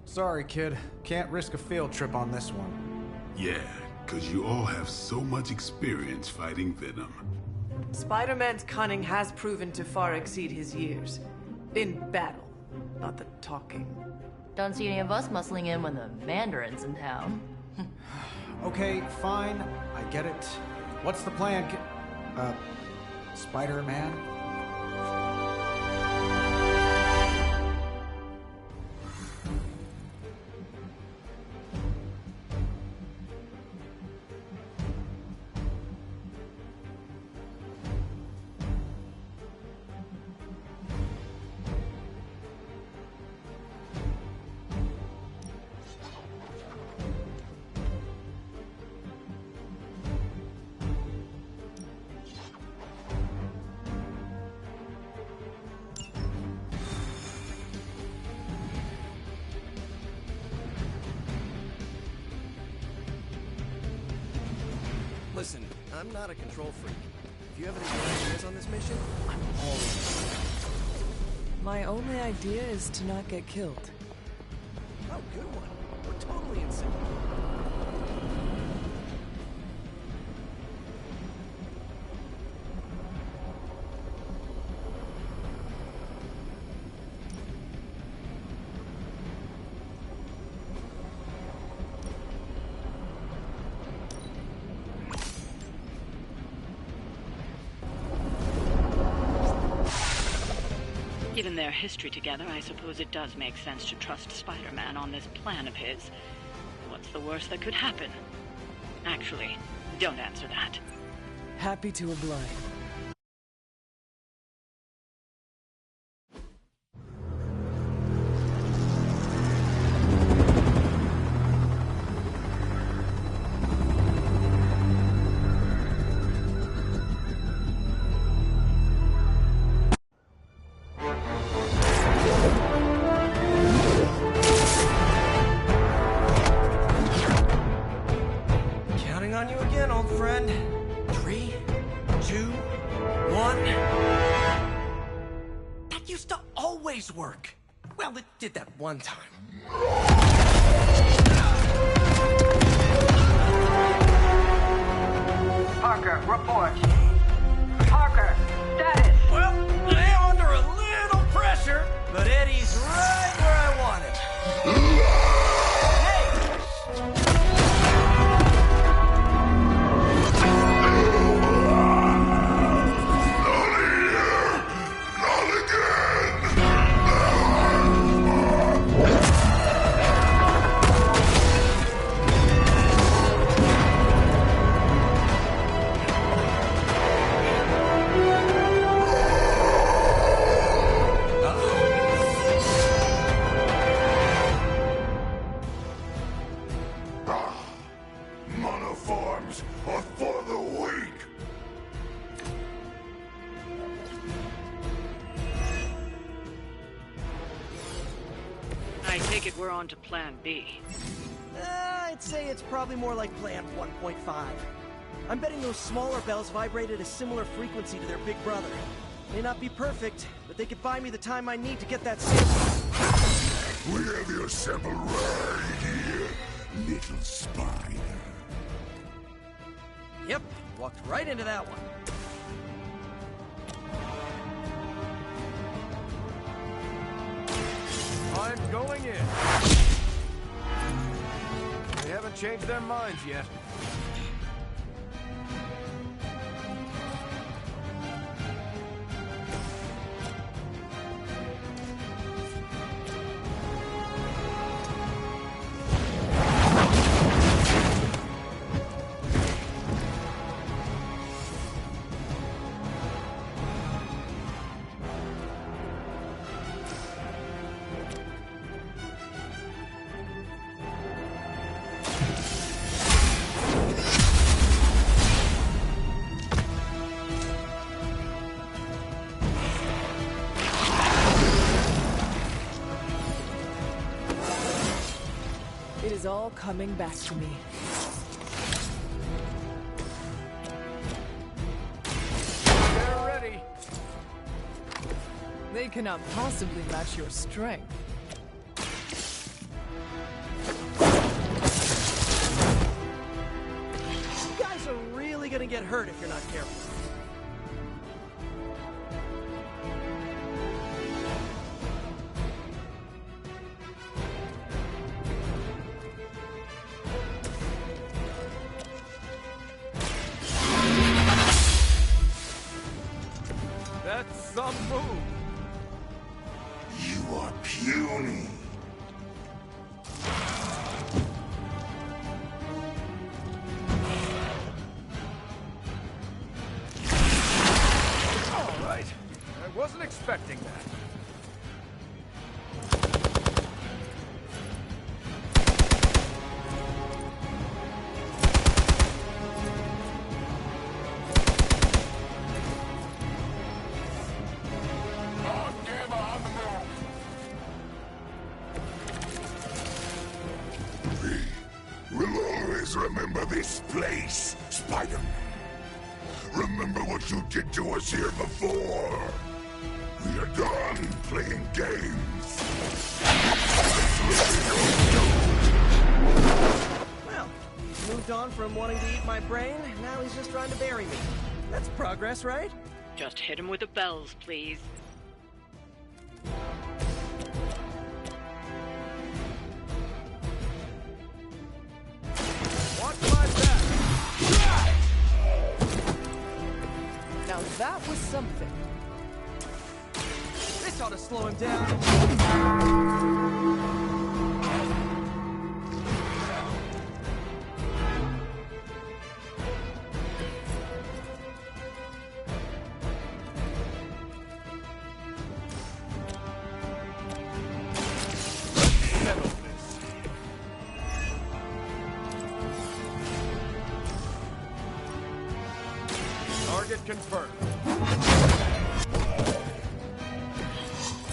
Sorry, kid. Can't risk a field trip on this one. Yeah, because you all have so much experience fighting Venom. Spider-Man's cunning has proven to far exceed his years. In battle, not the talking. Don't see any of us muscling in when the Mandarin's in town. Okay, fine. I get it. What's the plan, Spider-Man? Listen, I'm not a control freak. If you have any ideas on this mission, I'm all in. My only idea is to not get killed. Oh, good one. We're totally in sync. Given their history together, I suppose it does make sense to trust Spider-Man on this plan of his. What's the worst that could happen? Actually, don't answer that. Happy to oblige. on you again, old friend. 3, 2, 1. That used to always work. Well, it did that one time. Parker, report. Parker, status. Well, I am under a little pressure, but Eddie's right where I want him. Monoforms are for the weak. I take it we're on to Plan B. I'd say it's probably more like Plan 1.5. I'm betting those smaller bells vibrate at a similar frequency to their big brother. May not be perfect, but they could buy me the time I need to get that sample. We have your sample right here, little spider. Yep, walked right into that one. I'm going in. They haven't changed their minds yet. It is all coming back to me. They're ready. They cannot possibly match your strength. You guys are really gonna get hurt if you're not careful. That's some move. You are puny. All right. I wasn't expecting that. We'll always remember this place, Spider-Man. Remember what you did to us here before. We are done playing games. Well, he's moved on from wanting to eat my brain, now he's just trying to bury me. That's progress, right? Just hit him with the bells, please. Watch my back. Now that was something. This ought to slow him down. Settle this. Target confirmed.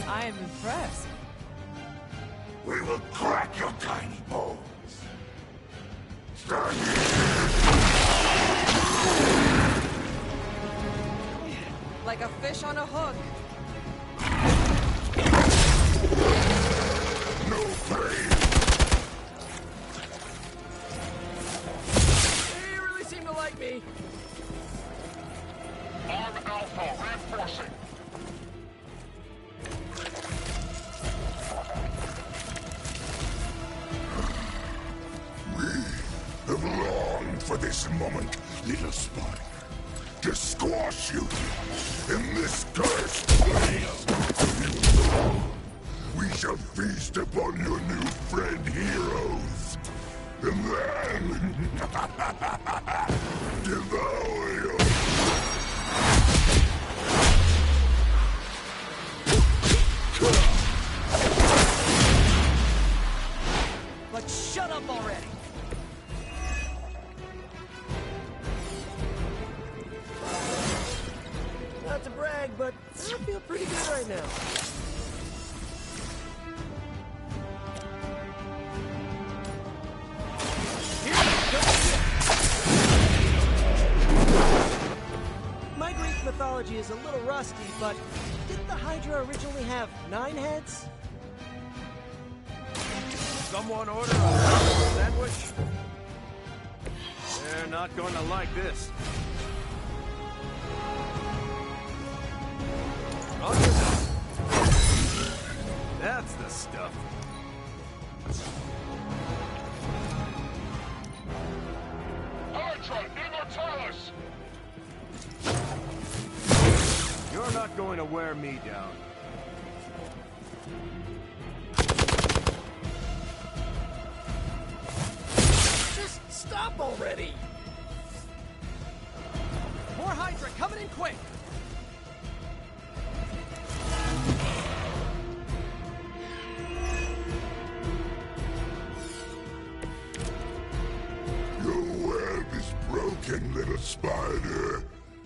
I am impressed. We will crack your tiny bones. Stand here. like a fish on a hook. No pain! They really seem to like me. Arm Alpha reinforcing. We have longed for this moment, little Spartan. To squash you in this cursed place. We shall feast upon your new friend heroes. And then devour you. But shut up already! Not to brag, but I feel pretty good right now. My Greek mythology is a little rusty, but didn't the Hydra originally have 9 heads? Someone order a sandwich? They're not going to like this. That's the stuff. Hydra, Immortalis! You're not going to wear me down. Just stop already! More Hydra coming in quick! Your web is broken, little spider.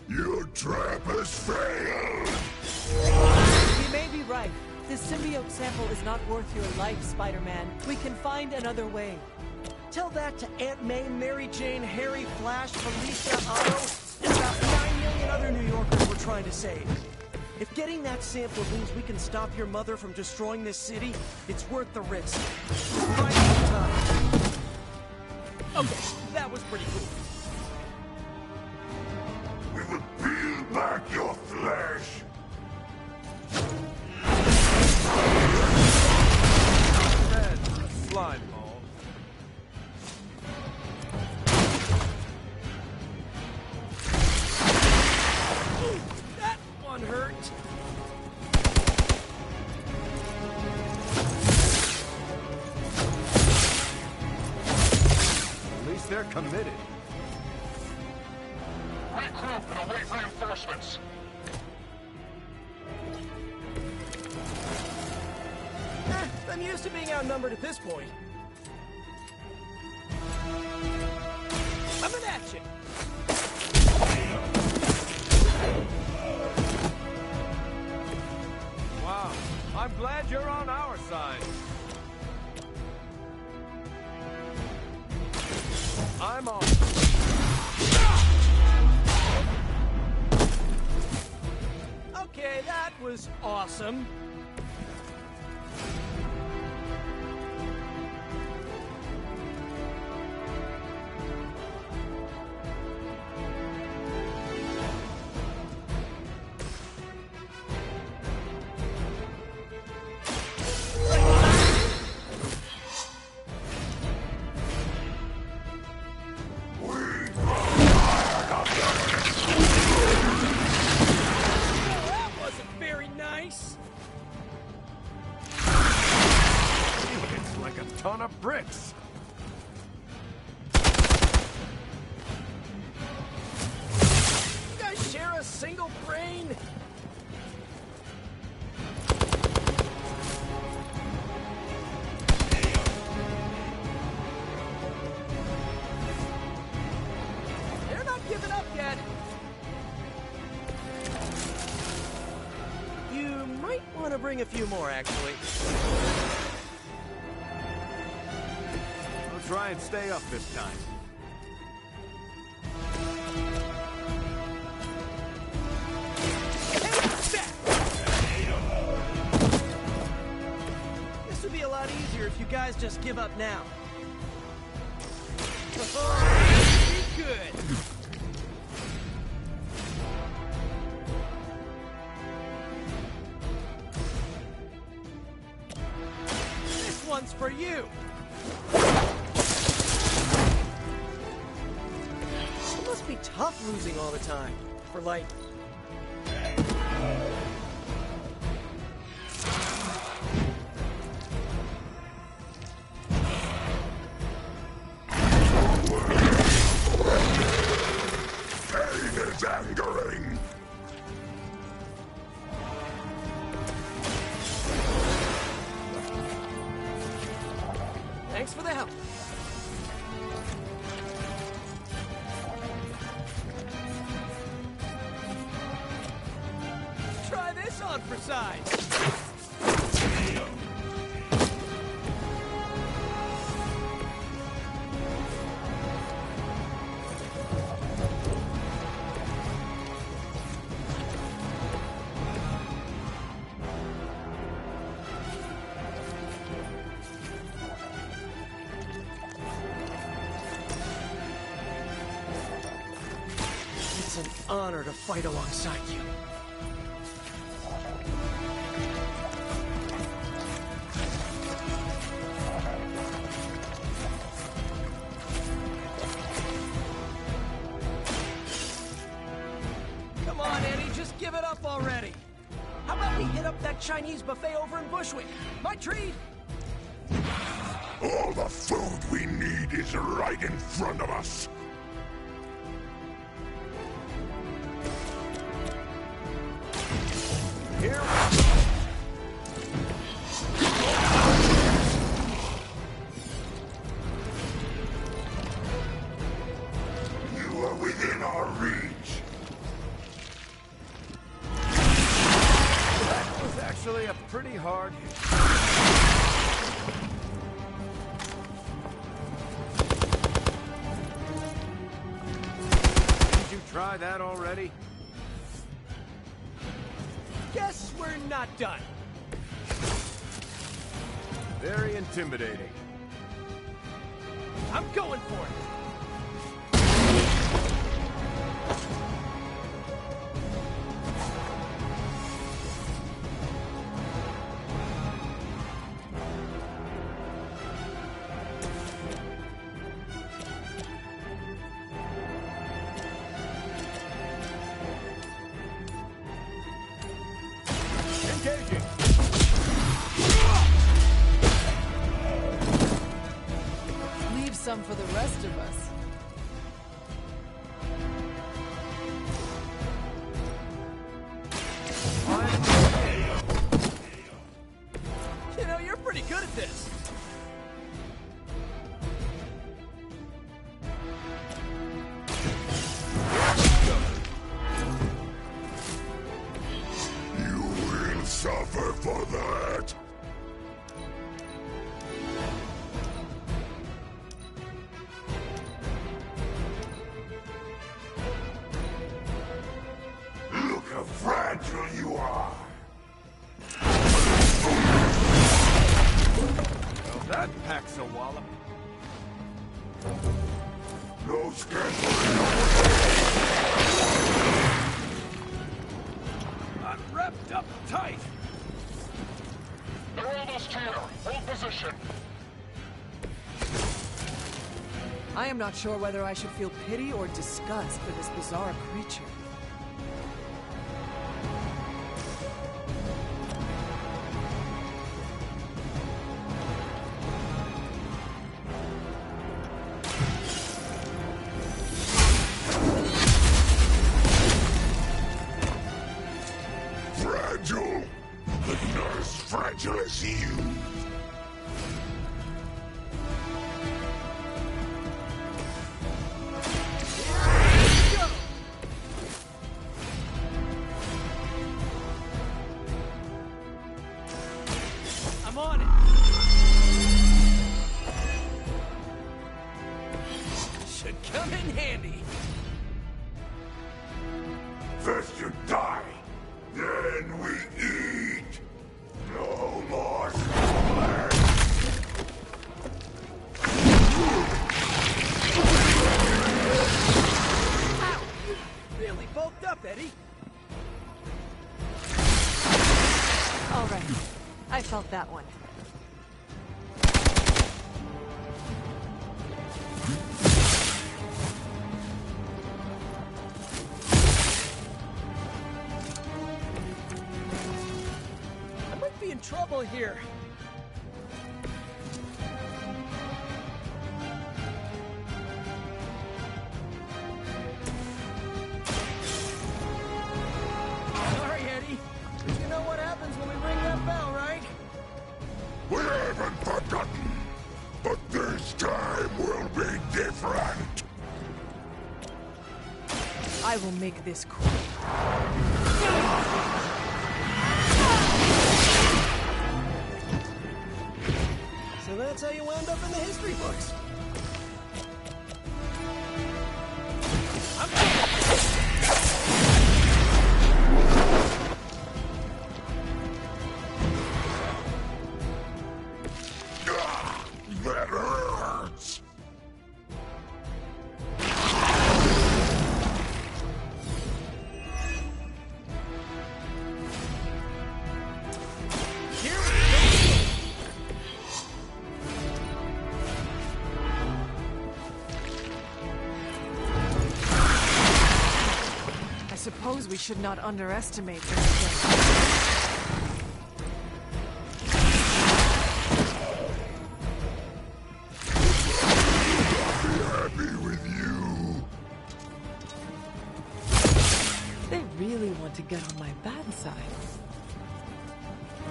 Your trap has failed. He may be right. This symbiote sample is not worth your life, Spider-Man. We can find another way. Tell that to Aunt May, Mary Jane, Harry, Flash, Felicia, Otto, and about 9 million other New Yorkers we're trying to save. If getting that sample means we can stop your mother from destroying this city, it's worth the risk. Find some time. Okay, that was pretty cool. We will peel back your flesh. Red, slime ball. Ooh, that one hurt. At least they're committed. Regroup and await reinforcements. I'm used to being outnumbered at this point. Coming at you! Wow, I'm glad you're on our side. I'm on. Okay, that was awesome. That wasn't very nice. It's like a ton of bricks. You guys share a single brain? They're not giving up yet. You might want to bring a few more, actually. I'll try and stay up this time. guys just give up now? Oh, be good. This one's for you. It must be tough losing all the time. For like... Pain is angering. Thanks for the help. Try this on for size. It's an honor to fight alongside you. Come on, Eddie, just give it up already. How about we hit up that Chinese buffet over in Bushwick? My treat! All the food we need is right in front of us. Here You are within our reach. That was actually a pretty hard hit. Did you try that already? Guess we're not done. Very intimidating. I'm going for it. Engaging. Leave some for the rest of us. You know, you're pretty good at this. You will suffer for that. Look how fragile you are. Well, that packs a wallop. No scampering. I'm wrapped up tight. They're almost here. Hold position. I am not sure whether I should feel pity or disgust for this bizarre creature. Fragile, but not as fragile as you. I'm on it. Should come in handy. First you die, then we eat. No more spoilers. Eddie. All right. I felt that one. I might be in trouble here. Sorry, Eddie. You know what happens when we ring that bell, right? We haven't forgotten, but this time will be different. I will make this quick. So that's how you wound up in the history books. That hurts. I suppose we should not underestimate this. Happy with you. They really want to get on my bad side.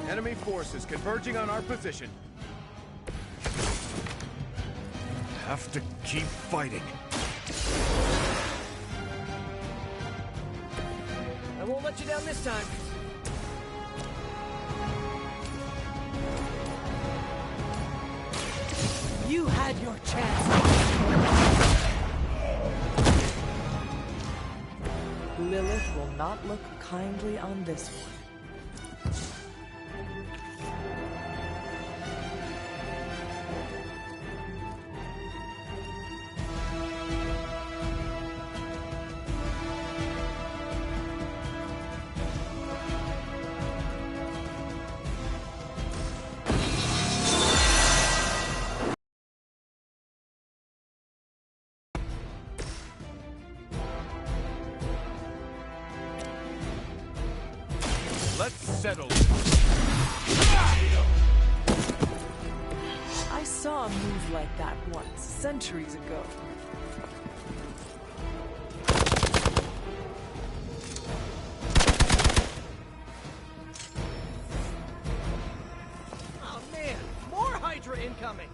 Enemy forces converging on our position. Have to keep fighting. I won't let you down this time. You had your chance. Lilith will not look kindly on this one. Let's settle. I saw a move like that once, centuries ago. Oh man, more Hydra incoming!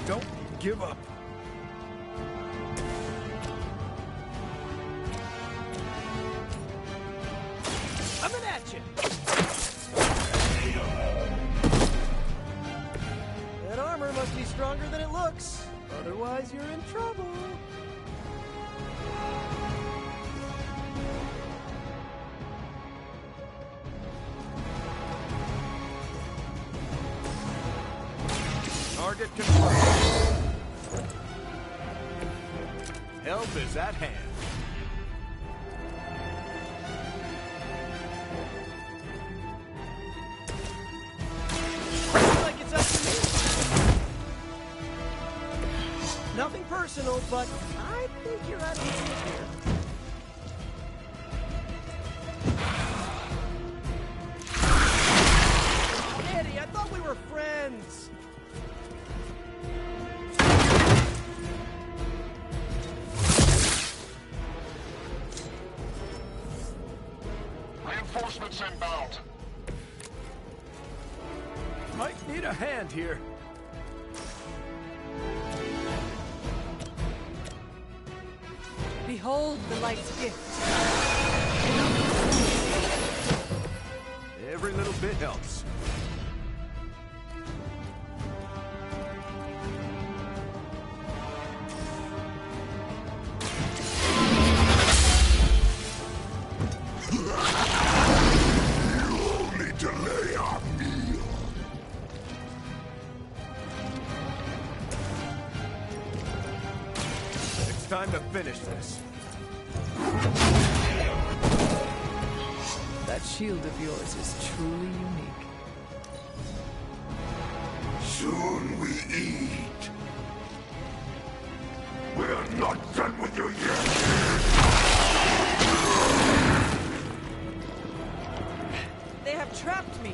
Don't give up. Coming at you! That armor must be stronger than it looks. Otherwise, you're in trouble. Target confirmed. Help is at hand. Looks like it's up to me. Nothing personal, but I think you're out of the here. Eddie, I thought we were friends. Reinforcements inbound. Might need a hand here. Behold the light's gift. Every little bit helps. You only delay our meal. time to finish this. That shield of yours is truly unique. Soon we eat. We're not done with you yet. They have trapped me.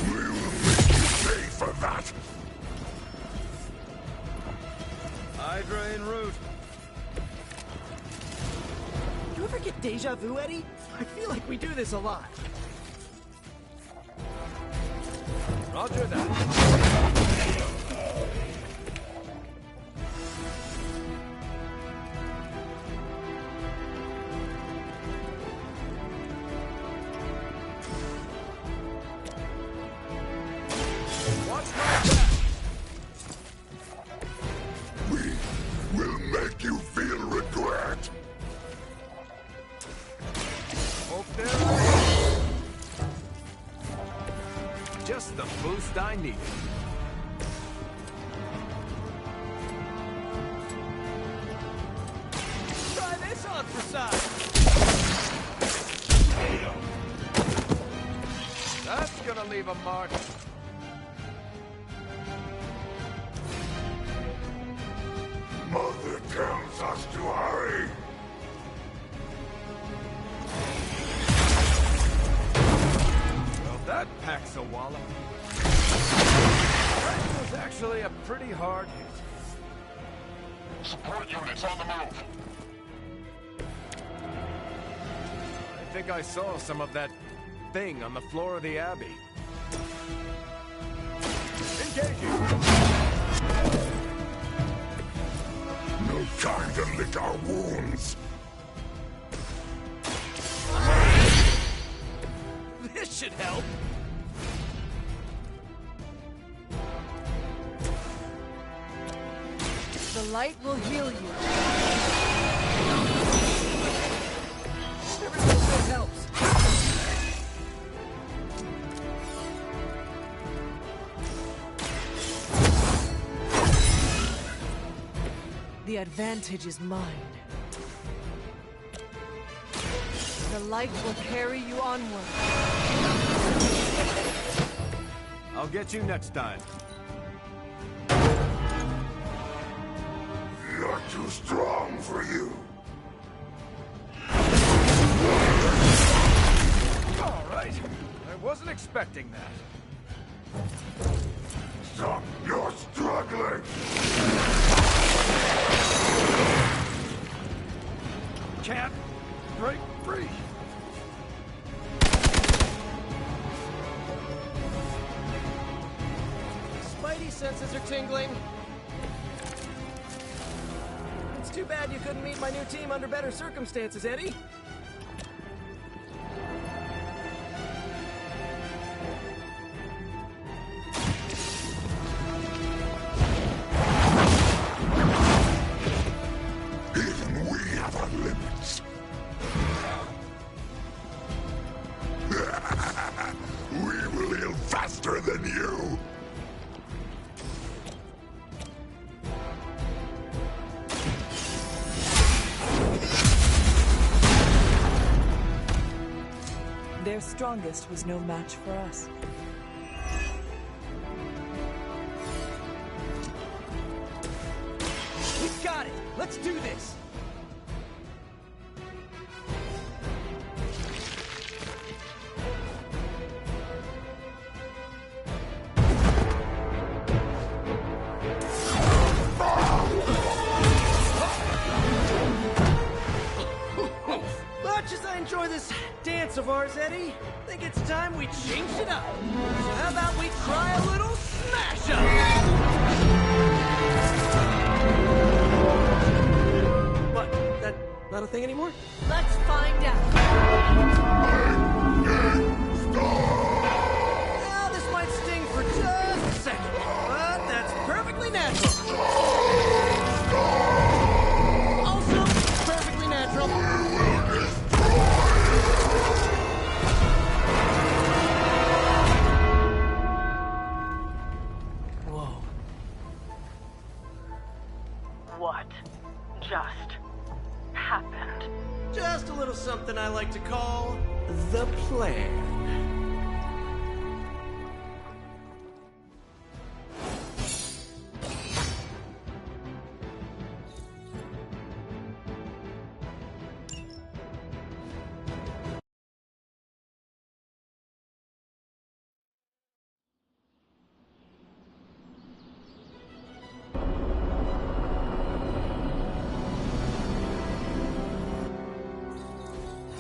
We'll make you pay for that. Hydra en route. You ever get deja vu, Eddie? I feel like we do this a lot. Roger that. Watch my back. We will make you feel regret. Hope they're ready. Just the boost I needed. Try this on for size. That's gonna leave a mark. Mother tells us to hurry. Well, that packs a wallop. That was actually a pretty hard hit. Support units on the move. I think I saw some of that thing on the floor of the Abbey. Engaging! No time to lick our wounds. This should help. The light will heal you. Every little bit helps. The advantage is mine. The light will carry you onward. I'll get you next time. You're too strong for you. All right. I wasn't expecting that. Stop your struggling. Can't break free. Spidey senses are tingling. It's too bad you couldn't meet my new team under better circumstances, Eddie. Even we have our limits. We will heal faster than you. Their strongest was no match for us. We got it! Let's do this! Much as I enjoy this dance of ours, Eddie, I think it's time we changed it up. So how about we try a little smash up? What? That not a thing anymore? Let's find out. Well, this might sting for just a second, but that's perfectly natural. Also, perfectly natural. happened? Just a little something I like to call the plan.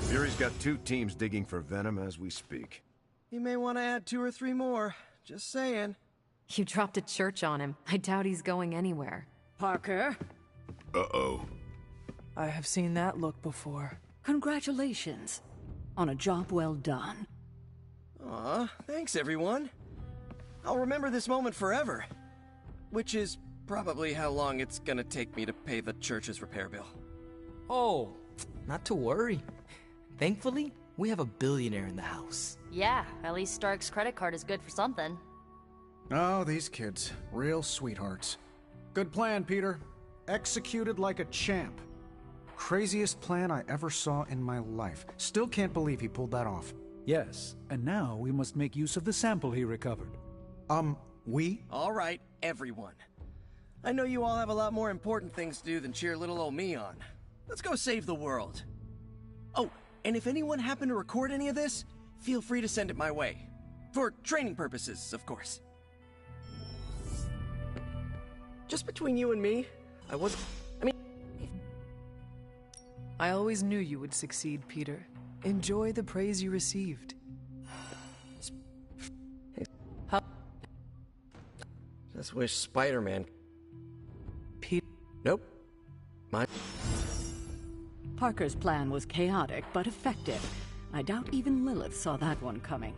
Fury's got 2 teams digging for Venom as we speak. You may want to add 2 or 3 more. Just saying. You dropped a church on him. I doubt he's going anywhere. Parker? Uh-oh. I have seen that look before. Congratulations on a job well done. Aw, thanks everyone. I'll remember this moment forever. Which is probably how long it's gonna take me to pay the church's repair bill. Oh, not to worry. Thankfully, we have a billionaire in the house. Yeah, at least Stark's credit card is good for something. Oh, these kids. Real sweethearts. Good plan, Peter. Executed like a champ. Craziest plan I ever saw in my life. Still can't believe he pulled that off. Yes, and now we must make use of the sample he recovered. We? All right, everyone. I know you all have a lot more important things to do than cheer little old me on. Let's go save the world. Oh, and if anyone happened to record any of this, feel free to send it my way. For training purposes, of course. Just between you and me, I always knew you would succeed, Peter. Enjoy the praise you received. Just wish Spider-Man... Pete... Nope. Parker's plan was chaotic but effective. I doubt even Lilith saw that one coming.